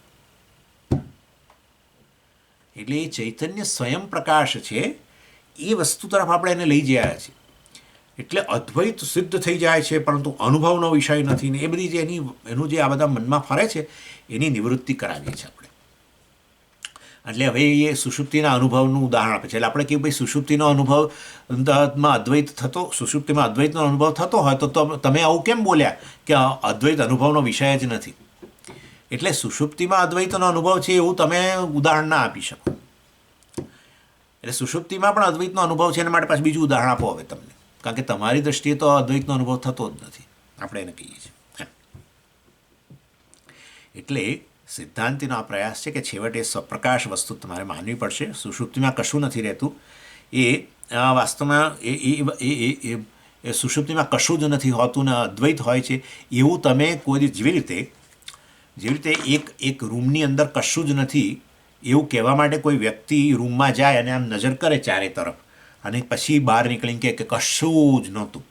એટલે એ ચૈતન્ય સ્વયં પ્રકાશ છે, એ વસ્તુ તરફ આપણે એને લઈ જયા છીએ. એટલે અદ્વૈત સિદ્ધ થઈ જાય છે, પરંતુ અનુભવનો વિષય નથી ને એ બધી જે એનું જે આ બધા મનમાં ફરે છે એની નિવૃત્તિ કરાવીએ છીએ આપણે. એટલે હવે એ સુષુપ્તિના અનુભવનું ઉદાહરણ આપે છે. એટલે આપણે કે ભાઈ સુષુપ્તિનો અનુભવમાં અદ્વૈત થતો, સુષુપ્તિમાં અદ્વૈતનો અનુભવ થતો હોય તો તમે આવું કેમ બોલ્યા કે અદ્વૈત અનુભવનો વિષય જ નથી? એટલે સુષુપ્તિમાં અદ્વૈતનો અનુભવ છે એવું તમે ઉદાહરણ ના આપી શકો. એટલે સુષુપ્તિમાં પણ અદ્વૈતનો અનુભવ છે એના માટે પાછું બીજું ઉદાહરણ આપો હવે તમને, કારણ કે તમારી દૃષ્ટિએ તો અદ્વૈતનો અનુભવ થતો જ નથી, આપણે એને કહીએ છીએ. એટલે સિદ્ધાંતિનો આ પ્રયાસ છે કે છેવટે સ્વપ્રકાશ વસ્તુ તમારે માનવી પડશે. સુષુપ્તિમાં કશું નથી રહેતું. એ વાસ્તવમાં એ સુષુપ્તિમાં કશું જ નથી હોતું ને અદ્વૈત હોય છે એવું તમે કોઈ જેવી રીતે એક રૂમની અંદર કશું જ નથી એવું કહેવા માટે કોઈ વ્યક્તિ રૂમમાં જાય અને આમ નજર કરે ચારે તરફ અને પછી બહાર નીકળીને કહે કે કશું જ નહોતું.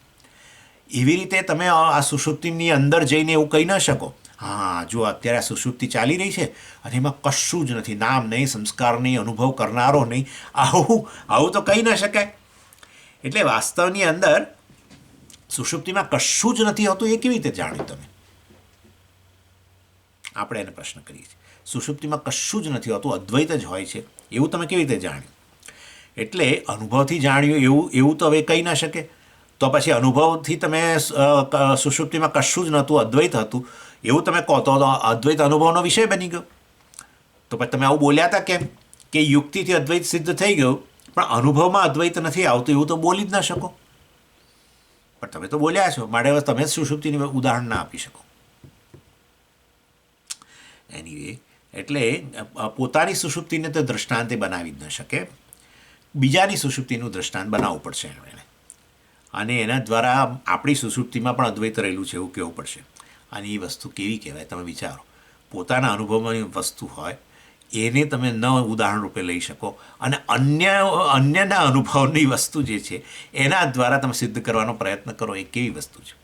એવી રીતે તમે આ સુષુપ્તિની અંદર જઈને એવું કહી ન શકો. હા, જો અત્યારે આ સુષુપ્તિ ચાલી રહી છે અને એમાં કશું જ નથી, નામ નહીં, સંસ્કાર નહીં, અનુભવ કરનારો નહીં, આવું તો કહી ન શકાય. એટલે વાસ્તવની અંદર સુષુપ્તિમાં કશું જ નથી હોતું એ કેવી રીતે જાણ્યું તમે? આપણે એને પ્રશ્ન કરીએ છીએ. સુષુપ્તિમાં કશું જ નથી હોતું, અદ્વૈત જ હોય છે એવું તમે કેવી રીતે જાણ્યું? એટલે અનુભવથી જાણ્યું એવું તો હવે કહી ના શકે. તો પછી અનુભવથી તમે સુષુપ્તિમાં કશું જ નહોતું, અદ્વૈત હતું એવું તમે કહો તો અદ્વૈત અનુભવનો વિષય બની ગયો. તો પછી તમે આવું બોલ્યા હતા કેમ કે યુક્તિથી અદ્વૈત સિદ્ધ થઈ ગયું પણ અનુભવમાં અદ્વૈત નથી આવતું એવું તો બોલી જ ના શકો. પણ તમે તો બોલ્યા છો, માટે હવે તમે જ સુષુપ્તિની ઉદાહરણ ના આપી શકો. એનીવે, એટલે પોતાની સુષુપ્તિને તો દ્રષ્ટાંતે બનાવી જ ન શકે, બીજાની સુષુપ્તિનું દ્રષ્ટાંત બનાવવું પડશે એને, અને એના દ્વારા આપણી સુષુપ્તિમાં પણ અદ્વૈત રહેલું છે એવું કહેવું પડશે. અને એ વસ્તુ કેવી કહેવાય તમે વિચારો. પોતાના અનુભવની વસ્તુ હોય એને તમે ન ઉદાહરણ રૂપે લઈ શકો અને અન્યના અનુભવની વસ્તુ જે છે એના દ્વારા તમે સિદ્ધ કરવાનો પ્રયત્ન કરો, એ કેવી વસ્તુ છે?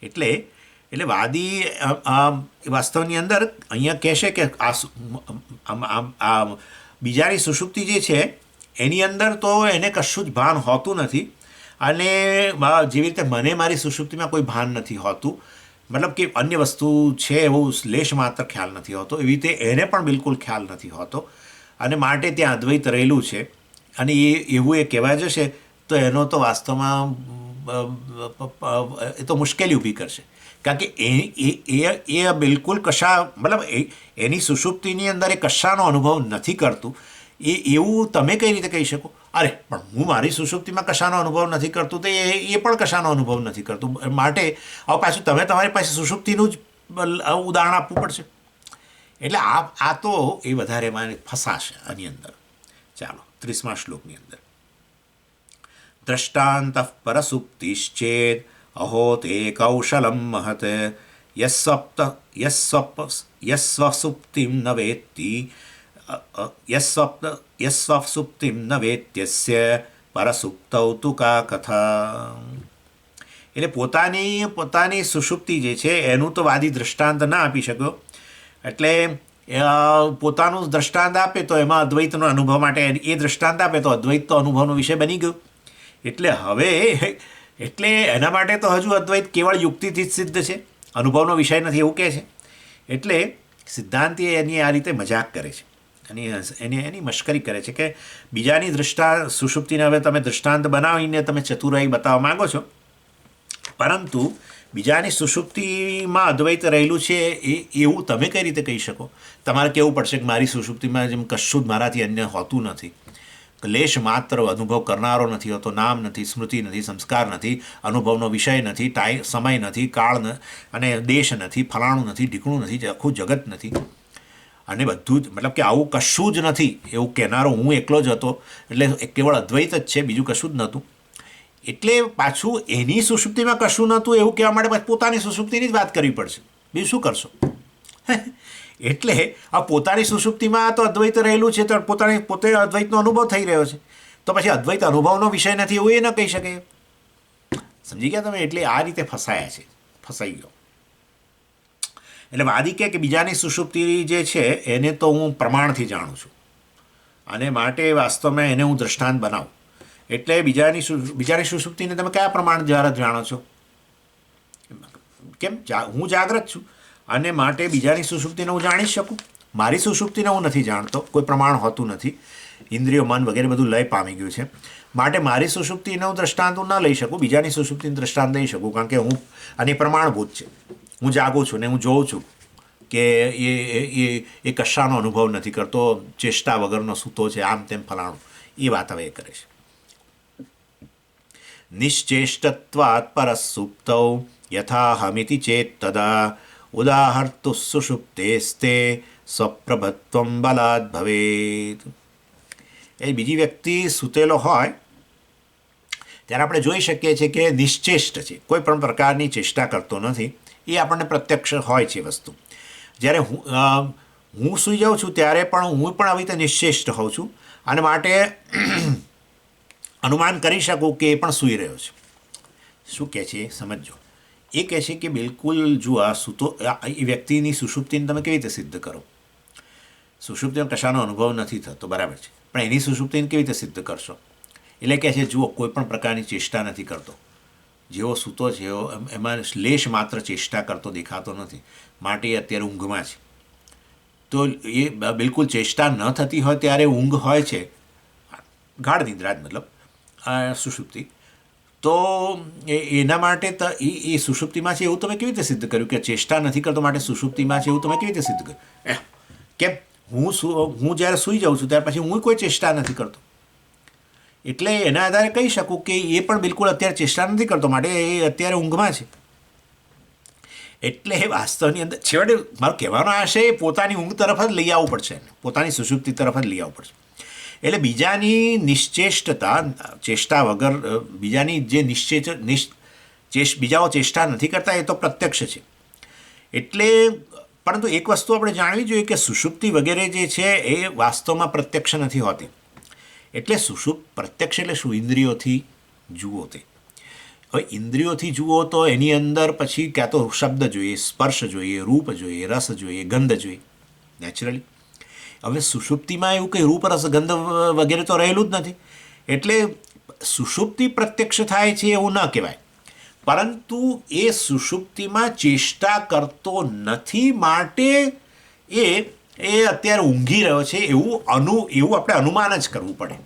એટલે વાદી વાસ્તવની અંદર અહીંયા કહેશે કે આ બીજાની સુષુપ્તિ જે છે એની અંદર તો એને કશું જ ભાન હોતું નથી, અને જેવી રીતે મને મારી સુષુપ્તિમાં કોઈ ભાન નથી હોતું, મતલબ કે અન્ય વસ્તુ છે એવું લેશ માત્ર ખ્યાલ નથી હોતો, એવી રીતે એને પણ બિલકુલ ખ્યાલ નથી હોતો, અને માટે ત્યાં અદ્વૈત રહેલું છે. અને એવું એ કહેવાય જશે તો એનો તો વાસ્તવમાં એ તો મુશ્કેલી ઊભી કરશે, કારણ કે એ બિલકુલ મતલબ એની સુષુપ્તિની અંદર એ કશાનો અનુભવ નથી કરતું. એવું તમે કઈ રીતે કહી શકો? અરે પણ હું મારી સુષુપ્તિમાં કશાનો અનુભવ નથી કરતું તો એ પણ કશાનો અનુભવ નથી કરતું, માટે હવે પાછું તમે તમારી પાસે સુષુપ્તિનું જ ઉદાહરણ આપવું પડશે. એટલે આ તો એ વધારે મને ફસાશે આની અંદર. ચાલો 30મા શ્લોકની અંદર દ્રષ્ટાંત પરસુપ્તિશ્ચેદ અહો તે કૌશલમ મહત યસ્વસુપ્તિમ ન વેત્તિ યસ્વસુપ્તિમ ન વેત્યસ્ય પરસુપ્તૌ તુ કા કથા. એટલે પોતાની સુષુપ્તિ જે છે એનું તો વાદી દૃષ્ટાંત ના આપી શક્યો, એટલે પોતાનું દૃષ્ટાંત આપે તો એમાં અદ્વૈતનો અનુભવ માટે એ દૃષ્ટાંત આપે તો અદ્વૈત તો અનુભવનો વિષય બની ગયો. એટલે હવે એટલે એના માટે તો હજુ અદ્વૈત કેવળ યુક્તિથી જ સિદ્ધ છે, અનુભવનો વિષય નથી એવું કહે છે. એટલે સિદ્ધાંતી એની આ રીતે મજાક કરે છે અને એની મશ્કરી કરે છે કે બીજાની સુષુપ્તિને હવે તમે દૃષ્ટાંત બનાવીને તમે ચતુરાઈ બતાવવા માગો છો, પરંતુ બીજાની સુષુપ્તિમાં અદ્વૈત રહેલું છે એવું તમે કઈ રીતે કહી શકો? તમારે કહેવું પડશે કે મારી સુષુપ્તિમાં જેમ કશું જ મારાથી અન્ય હોતું નથી, ક્લેશ માત્ર અનુભવ કરનારો નથી હોતો, નામ નથી, સ્મૃતિ નથી, સંસ્કાર નથી, અનુભવનો વિષય નથી, સમય નથી, કાળ અને દેશ નથી, ફલાણું નથી, ઢીકણું નથી, આખું જગત નથી, અને બધું જ મતલબ કે આવું કશું જ નથી એવું કહેનારો હું એકલો જ હતો. એટલે કેવળ અદ્વૈત જ છે, બીજું કશું જ નહોતું. એટલે પાછું એની સુષુપ્તિમાં કશું નહોતું એવું કહેવા માટે પાછું પોતાની સુષુપ્તિની જ વાત કરવી પડશે. બીજું શું કરશો? એટલે આ પોતાની સુષુપ્તિમાં તો અદ્વૈત રહેલું છે, તો પોતે અદ્વૈતનો અનુભવ થઈ રહ્યો છે, તો પછી અદ્વૈત અનુભવનો વિષય નથી એવું એ ન કહી શકે. સમજી ગયા તમે? એટલે આ રીતે ફસાઈ ગયો. એટલે વાદી કે બીજાની સુષુપ્તિ જે છે એને તો હું પ્રમાણથી જાણું છું અને માટે વાસ્તવમાં એને હું દૃષ્ટાંત બનાવું. એટલે બીજાની સુષુપ્તિને તમે કયા પ્રમાણ દ્વારા જાણો છો? કેમ? હું જાગ્રત છું અને માટે બીજાની સુષુપ્તિને હું જાણી શકું. મારી સુષુપ્તિને હું નથી જાણતો, કોઈ પ્રમાણ હોતું નથી, ઇન્દ્રિયો મન વગેરે બધું લય પામી ગયું છે. માટે મારી સુષુપ્તિને હું દૃષ્ટાંત ન લઈ શકું, બીજાની સુષુપ્તિને દૃષ્ટાંત લઈ શકું, કારણ કે હું આની પ્રમાણભૂત છે. હું જાગું છું ને હું જોઉં છું કે એ કશાનો અનુભવ નથી કરતો, ચેષ્ટા વગરનો સૂતો છે, આમ તેમ ફલાણું. એ વાત હવે એ કરે છે. નિશ્ચેષ્ટત્વાત્ પરસુપ્તૌ યથાહમિતિ ચેત તદા ઉદાહર્તુ સુષુપ્તેસ્તે સ્વપ્રભત્વમ બલાદ ભવેત. એ બીજી વ્યક્તિ સૂતેલો હોય ત્યારે આપણે જોઈ શકીએ છીએ કે નિશ્ચેષ્ટ છે, કોઈ પણ પ્રકારની ચેષ્ટા કરતો નથી. એ આપણને પ્રત્યક્ષ હોય છે વસ્તુ. જ્યારે હું સૂઈ જાઉં છું ત્યારે પણ હું પણ આવી રીતે નિશ્ચેષ્ટ હોઉં છું અને માટે અનુમાન કરી શકું કે એ પણ સૂઈ રહ્યો છે. શું કહે છે સમજો. એ કહે છે કે બિલકુલ જુઓ, આ એ વ્યક્તિની સુષુપ્તિને તમે કેવી રીતે સિદ્ધ કરો? સુષુપ્તિનો કશાનો અનુભવ નથી થતો, બરાબર છે, પણ એની સુષુપ્તિને કેવી રીતે સિદ્ધ કરશો? એટલે કહે છે જુઓ, કોઈ પણ પ્રકારની ચેષ્ટા નથી કરતો, જેવો સૂતો છે એમાં લેશ માત્ર ચેષ્ટા કરતો દેખાતો નથી, માટે એ અત્યારે ઊંઘમાં છે. તો એ બિલકુલ ચેષ્ટા ન થતી હોય ત્યારે ઊંઘ હોય છે, ગાઢ નિદ્રા મતલબ સુષુપ્તિ. તો એના માટે એ સુષુપ્તિમાં છે એવું તમે કેવી રીતે સિદ્ધ કર્યું કે ચેષ્ટા નથી કરતો માટે સુષુપ્તિમાં છે એવું તમે કેવી રીતે સિદ્ધ કર્યું? કેમ? હું જ્યારે સૂઈ જાઉં છું ત્યાર પછી હું કોઈ ચેષ્ટા નથી કરતો, એટલે એના આધારે કહી શકું કે એ પણ બિલકુલ અત્યારે ચેષ્ટા નથી કરતો, માટે એ અત્યારે ઊંઘમાં છે. એટલે વાસ્તવની અંદર છેવટે મારો કહેવાનો આશય એ પોતાની ઊંઘ તરફ જ લઈ આવવું પડશે, પોતાની સુષુપ્તિ તરફ જ લઈ આવવું પડશે. એટલે બીજાની નિશ્ચેષ્ટતા, ચેષ્ટા વગર બીજાની જે બીજાઓ ચેષ્ટા નથી કરતા એ તો પ્રત્યક્ષ છે. એટલે પરંતુ એક વસ્તુ આપણે જાણવી જોઈએ કે સુષુપ્તિ વગેરે જે છે એ વાસ્તવમાં પ્રત્યક્ષ નથી હોતી. એટલે પ્રત્યક્ષ એટલે શું? ઇન્દ્રિયોથી જુઓ. તે હવે ઇન્દ્રિયોથી જુઓ તો એની અંદર પછી ક્યાં તો શબ્દ જોઈએ, સ્પર્શ જોઈએ, રૂપ જોઈએ, રસ જોઈએ, ગંધ જોઈએ, નેચરલી. હવે સુષુપ્તિમાં એવું કંઈ રૂપ રસ ગંધ વગેરે તો રહેલું જ નથી. એટલે સુષુપ્તિ પ્રત્યક્ષ થાય છે એવું ન કહેવાય, પરંતુ એ સુષુપ્તિમાં ચેષ્ટા કરતો નથી, માટે એ અત્યારે ઊંઘી રહ્યો છે એવું આપણે અનુમાન જ કરવું પડે.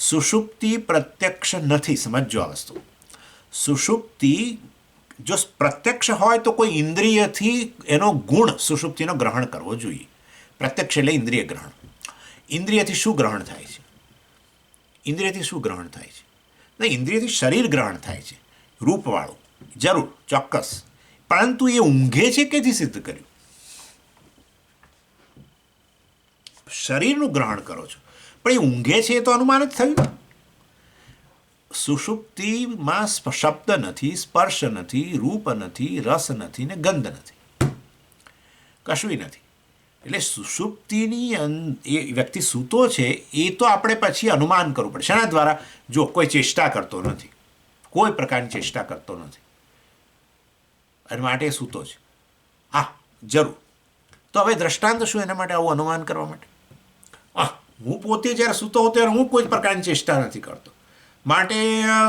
સુષુપ્તિ પ્રત્યક્ષ નથી. સમજો આ વસ્તુ. સુષુપ્તિ જો પ્રત્યક્ષ હોય તો કોઈ ઇન્દ્રિયથી એનો ગુણ સુષુપ્તિનો ગ્રહણ કરવો જોઈએ. પ્રત્યક્ષ એટલે ઇન્દ્રિય ગ્રહણ. ઇન્દ્રિયથી શું ગ્રહણ થાય છે? ઇન્દ્રિયથી શું ગ્રહણ થાય છે? નહીં, ઇન્દ્રિયથી શરીર ગ્રહણ થાય છે, રૂપવાળું, જરૂર, ચોક્કસ. પરંતુ એ ઊંઘે છે કેથી સિદ્ધ કર્યું? શરીરનું ગ્રહણ કરો છો, પણ એ ઊંઘે છે એ તો અનુમાન જ થયું. સુષુપ્તિમાં શબ્દ નથી, સ્પર્શ નથી, રૂપ નથી, રસ નથી ને ગંધ નથી, કશું નથી. એટલે સુષુપ્તિની એ વ્યક્તિ સૂતો છે એ તો આપણે પછી અનુમાન કરવું પડે. શેના દ્વારા? જો કોઈ ચેષ્ટા કરતો નથી, કોઈ પ્રકારની ચેષ્ટા કરતો નથી અને માટે સૂતો છે. હા, જરૂર. તો હવે દ્રષ્ટાંત શું એના માટે, આવું અનુમાન કરવા માટે? હું પોતે જ્યારે સૂતો હોઉં ત્યારે હું કોઈ પ્રકારની ચેષ્ટા નથી કરતો, માટે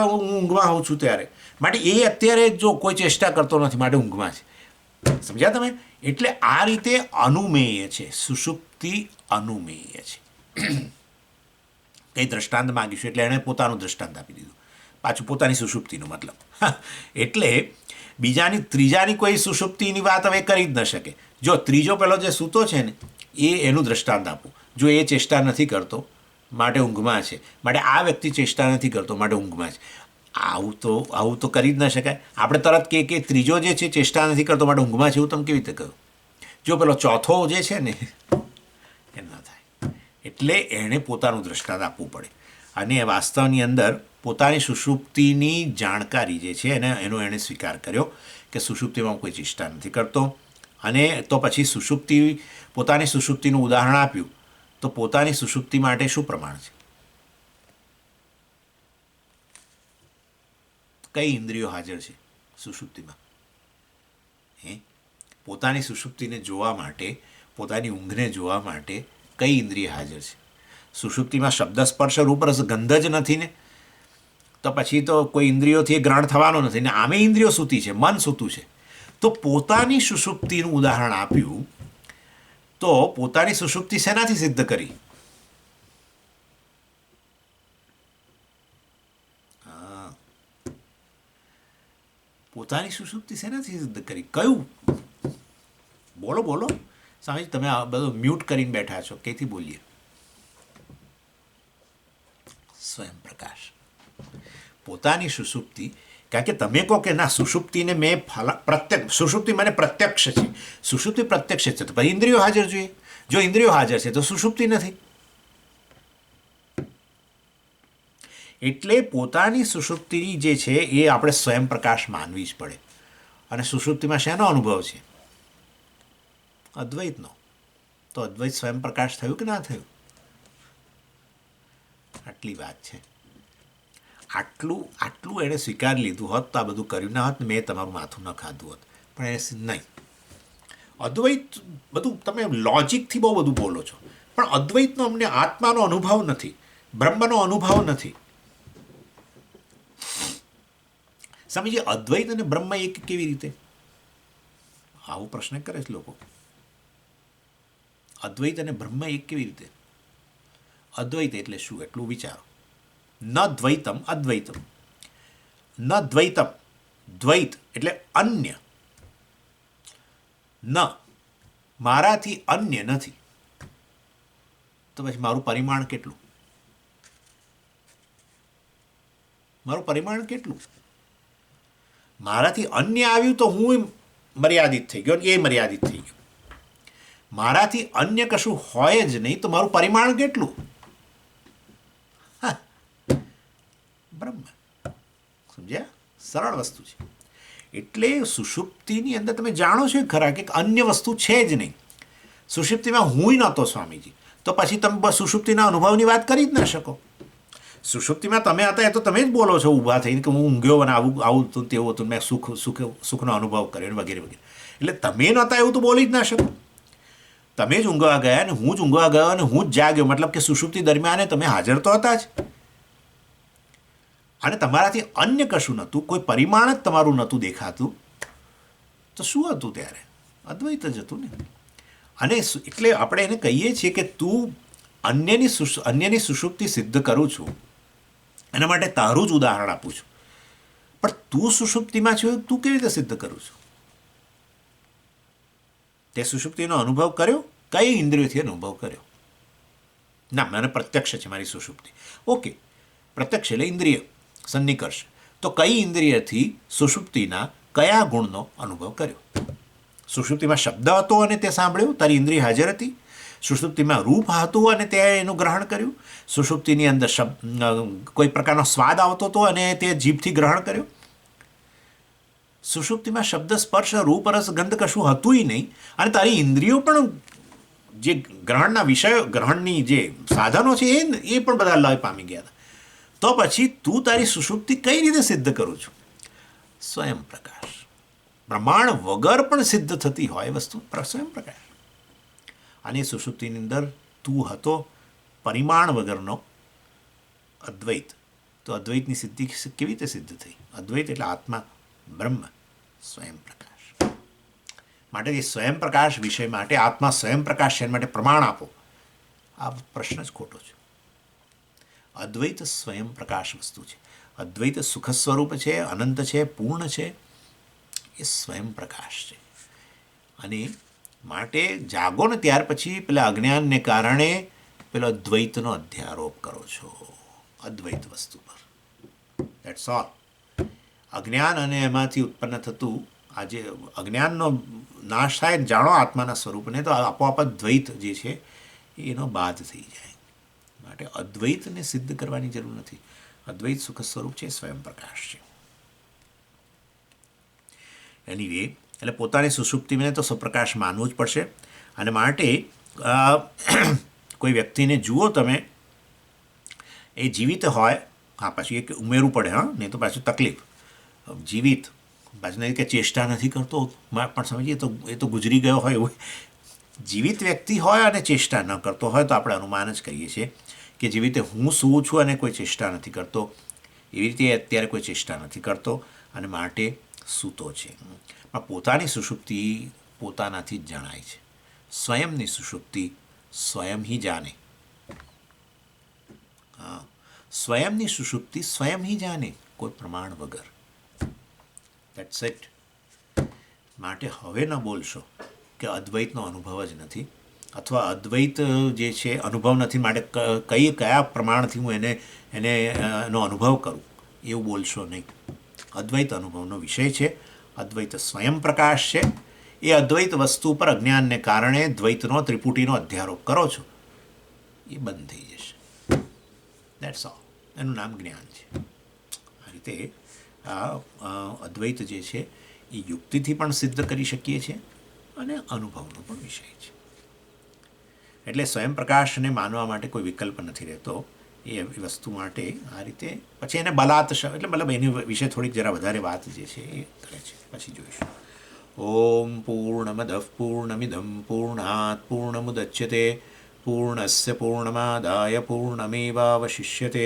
હું ઊંઘમાં હોઉં છું ત્યારે, માટે એ અત્યારે જો કોઈ ચેષ્ટા કરતો નથી માટે ઊંઘમાં છે. સમજ્યા તમે? એટલે આ રીતે અનુમેય છે, સુષુપ્તિ અનુમેય છે. કંઈ દ્રષ્ટાંત માગીશું એટલે એણે પોતાનું દ્રષ્ટાંત આપી દીધું, પાછું પોતાની સુષુપ્તિનું મતલબ. એટલે ત્રીજાની કોઈ સુષુપ્તિની વાત હવે કરી જ ન શકે. જો ત્રીજો પેલો જે સૂતો છે ને એનું દ્રષ્ટાંત આપું, જો એ ચેષ્ટા નથી કરતો માટે ઊંઘમાં છે, માટે આ વ્યક્તિ ચેષ્ટા નથી કરતો માટે ઊંઘમાં છે, આવું તો કરી જ ન શકાય. આપણે તરત કે ત્રીજો જે છે ચેષ્ટા નથી કરતો માટે ઊંઘમાં છે, એવું તમે કેવી રીતે કહ્યું? જો પેલો ચોથો જે છે ને એ ન થાય. એટલે એણે પોતાનું દ્રષ્ટાંત આપવું પડે. અને વાસ્તવની અંદર પોતાની સુષુપ્તિની જાણકારી જે છે એનો એણે સ્વીકાર કર્યો કે સુષુપ્તિમાં કોઈ ચેષ્ટા નથી કરતો. અને તો પછી પોતાની સુષુપ્તિનું ઉદાહરણ આપ્યું. તો પોતાની સુષુપ્તિ માટે શું પ્રમાણ છે? કઈ ઇન્દ્રિયો હાજર છે સુષુપ્તિમાં? પોતાની સુષુપ્તિને જોવા માટે, પોતાની ઊંઘને જોવા માટે કઈ ઇન્દ્રિય હાજર છે? સુષુપ્તિમાં શબ્દ સ્પર્શ રૂપ રસ ગંધ જ નથી ને, તો પછી તો કોઈ ઇન્દ્રિયોથી ગ્રહણ થવાનું નથી ને. આમે ઇન્દ્રિયો સૂતી છે, મન સૂતું છે. તો પોતાની સુષુપ્તિનું ઉદાહરણ આપ્યું. તો પોતાની સુષુપ્તિ શેનાથી સિદ્ધ કરી? પોતાની સુષુપ્તિ શેનાથી સિદ્ધ કરી? કયું? બોલો સ્વામીજી, તમે આ બધું મ્યુટ કરીને બેઠા છો, કેથી બોલીએ? સ્વયં પ્રકાશ. પોતાની સુષુપ્તિ. કારણ કે તમે કહો કે ના સુષુપ્તિને મેં સુષુપ્તિ મને પ્રત્યક્ષ છે, સુષુપ્તિ પ્રત્યક્ષ છે, તો પછી ઇન્દ્રિયો હાજર જોઈએ. જો ઇન્દ્રિયો હાજર છે તો સુષુપ્તિ નથી. એટલે પોતાની સુષુપ્તિ જે છે એ આપણે સ્વયં પ્રકાશ માનવી જ પડે. અને સુષુપ્તિમાં શેનો અનુભવ છે? અદ્વૈતનો. તો અદ્વૈત સ્વયં પ્રકાશ થયું કે ના થયું? આટલી વાત છે. આટલું એણે સ્વીકારી લીધું હોત તો આ બધું કર્યું ના હોત, મેં તમારું માથું ન ખાધું હોત. પણ એ નહીં. અદ્વૈત બધું તમે લોજિકથી બહુ બધું બોલો છો, પણ અદ્વૈતનો અમને આત્માનો અનુભવ નથી, બ્રહ્મનો અનુભવ નથી. સમજીએ, અદ્વૈત અને બ્રહ્મ એક કેવી રીતે? આવો પ્રશ્ન કરે છે લોકો. અદ્વૈત અને બ્રહ્મ એક કેવી રીતે? અદ્વૈત એટલે શું? એટલું વિચારો. ન દ્વૈતમ અદ્વૈતમ. ન દ્વૈતમ, દ્વૈત એટલે અન્ય. ન મારાથી અન્ય નથી. તો પછી મારું પરિમાણ કેટલું? મારું પરિમાણ કેટલું? મારાથી અન્ય આવ્યું તો હું મર્યાદિત થઈ ગયો, એ મર્યાદિત થઈ ગયો. મારાથી અન્ય કશું હોય જ નહીં તો મારું પરિમાણ કેટલું? બ્રહ્મ. સમજ્યા? સરળ વસ્તુ છે. એટલે સુષુપ્તિની અંદર તમે જાણો છો ખરા કે અન્ય વસ્તુ છે જ નહીં. સુષુપ્તિમાં હું નહોતો સ્વામીજી, તો પછી તમે સુષુપ્તિના અનુભવની વાત કરી જ ન શકો. સુષુપ્તિમાં તમે હતા એ તો તમે જ બોલો છો ઊભા થઈને કે હું ઊંઘ્યો અને આવું હતું તેવું હતું, મેં સુખનો અનુભવ કર્યો વગેરે વગેરે. એટલે તમે નહોતા એવું તો બોલી જ ના શકો. તમે જ ઊંઘવા ગયા ને હું જ ઊંઘવા ગયો અને હું જ જાગ્યો, મતલબ કે સુષુપ્તિ દરમિયાન તમે હાજર તો હતા જ. અને તમારાથી અન્ય કશું નહોતું, કોઈ પરિમાણ જ તમારું નહોતું દેખાતું. તો શું હતું ત્યારે? અદ્વૈત જ હતું ને. અને એટલે આપણે એને કહીએ છીએ કે તું અન્યની સુષુપ્તિ સિદ્ધ કરું છું, એના માટે તારું જ ઉદાહરણ આપું છું. પણ તું સુષુપ્તિમાં છું તું કેવી રીતે સિદ્ધ કરું છું? તે સુષુપ્તિનો અનુભવ કર્યો? કઈ ઇન્દ્રિયોથી અનુભવ કર્યો? ના, મને પ્રત્યક્ષ છે મારી સુષુપ્તિ. ઓકે, પ્રત્યક્ષ એટલે ઇન્દ્રિય સન્નિકર્ષ. તો કઈ ઇન્દ્રિયથી સુષુપ્તિના કયા ગુણનો અનુભવ કર્યો? સુષુપ્તિમાં શબ્દ હતો અને તે સાંભળ્યું, તારી ઇન્દ્રિય હાજર હતી. સુષુપ્તિમાં રૂપ હતું અને તે એનું ગ્રહણ કર્યું. સુષુપ્તિની અંદર કોઈ પ્રકારનો સ્વાદ આવતો હતો અને તે જીભથી ગ્રહણ કર્યો. સુષુપ્તિમાં શબ્દ સ્પર્શ રૂપ રસ ગંધ કશું હતું નહીં. અને તારી ઇન્દ્રિયો પણ જે ગ્રહણના વિષયો, ગ્રહણની જે સાધનો છે એ પણ બધા લય પામી ગયા હતા. તો પછી તું તારી સુષુપ્તિ કઈ રીતે સિદ્ધ કરું છું? સ્વયં પ્રકાશ. પ્રમાણ વગર પણ સિદ્ધ થતી હોય વસ્તુ સ્વયં પ્રકાશ. અને સુષુપ્તિની અંદર તું હતો પરિમાણ વગરનો અદ્વૈત, તો અદ્વૈતની સિદ્ધિ કેવી રીતે સિદ્ધ થઈ? અદ્વૈત એટલે આત્મા, બ્રહ્મ, સ્વયં પ્રકાશ. માટે એ સ્વયં પ્રકાશ વિષય માટે આત્મા સ્વયં પ્રકાશ છે, માટે પ્રમાણ આપો. આ પ્રશ્ન જ ખોટો છે. અદ્વૈત સ્વયં પ્રકાશ વસ્તુ છે. અદ્વૈત સુખ સ્વરૂપ છે, અનંત છે, પૂર્ણ છે. એ સ્વયં પ્રકાશ છે. અને માટે જાગો ને ત્યાર પછી પેલા અજ્ઞાનને કારણે પેલો દ્વૈતનો અધ્યારોપ કરો છો અદ્વૈત વસ્તુ પર. That's all. અજ્ઞાન અને એમાંથી ઉત્પન્ન થતું આજે અજ્ઞાનનો નાશ થાય, જાણો આત્માના સ્વરૂપને, તો આપોઆપ દ્વૈત જે છે એનો બાદ થઈ જાય. માટે અદ્વૈતને સિદ્ધ કરવાની જરૂર નથી. અદ્વૈત સુખ સ્વરૂપ છે, સ્વયં પ્રકાશ છે. એની એટલે પોતાની સુષુપ્તિને તો સ્વપ્રકાશ માનવું જ પડશે. અને માટે કોઈ વ્યક્તિને જુઓ તમે, એ જીવિત હોય, હા પાછું એક ઉમેરવું પડે, હા, નહીં તો પાછું તકલીફ. જીવિત પાછું નહીં કે ચેષ્ટા નથી કરતો, પણ સમજીએ તો એ તો ગુજરી ગયો હોય એવું. જીવિત વ્યક્તિ હોય અને ચેષ્ટા ન કરતો હોય તો આપણે અનુમાન જ કરીએ છીએ કે જેવી રીતે હું સૂવું છું અને કોઈ ચેષ્ટા નથી કરતો, એવી રીતે અત્યારે કોઈ ચેષ્ટા નથી કરતો અને માટે સૂતો છે. પણ પોતાની સુષુપ્તિ પોતાનાથી જ જણાય છે. સ્વયંની સુષુપ્તિ સ્વયં ही जाने. હા, સ્વયંની સુષુપ્તિ સ્વયં ही जाने, કોઈ પ્રમાણ વગર. That's it. માટે હવે ન બોલશો કે અદ્વૈતનો અનુભવ જ નથી, અથવા અદ્વૈત જે છે અનુભવ નથી, માટે કયા પ્રમાણથી હું એનો અનુભવ કરું, એવું બોલશો નહીં. અદ્વૈત અનુભવનો વિષય છે. અદ્વૈત સ્વયં પ્રકાશ છે. એ અદ્વૈત વસ્તુ પર અજ્ઞાનને કારણે દ્વૈતનો, ત્રિપુટીનો અધ્યારોપ કરો છો, એ બંધ થઈ જશે. That's all. એનું નામ જ્ઞાન છે. આ રીતે આ અદ્વૈત જે છે એ યુક્તિથી પણ સિદ્ધ કરી શકીએ છીએ અને અનુભવનો પણ વિષય છે. એટલે સ્વયં પ્રકાશને માનવા માટે કોઈ વિકલ્પ નથી રહેતો. એ વસ્તુ માટે આ રીતે પછી એને બલાત, એટલે મતલબ એની વિશે થોડીક જરા વધારે વાત જે છે એ કરે છે. પછી જોઈશું. ઓમ પૂર્ણમદ પૂર્ણમિદમ પૂર્ણાત પૂર્ણમુદચ્યતે પૂર્ણસ્ય પૂર્ણમાદાય પૂર્ણમેવાવશિષ્યતે.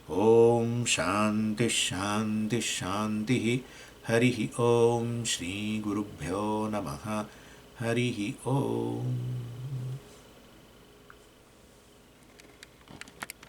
ઓમ શાંતિ શાંતિ શાંતિ. હરિ ઓમ. શ્રી ગુરુભ્યો નમઃ. હરિ ઓમ.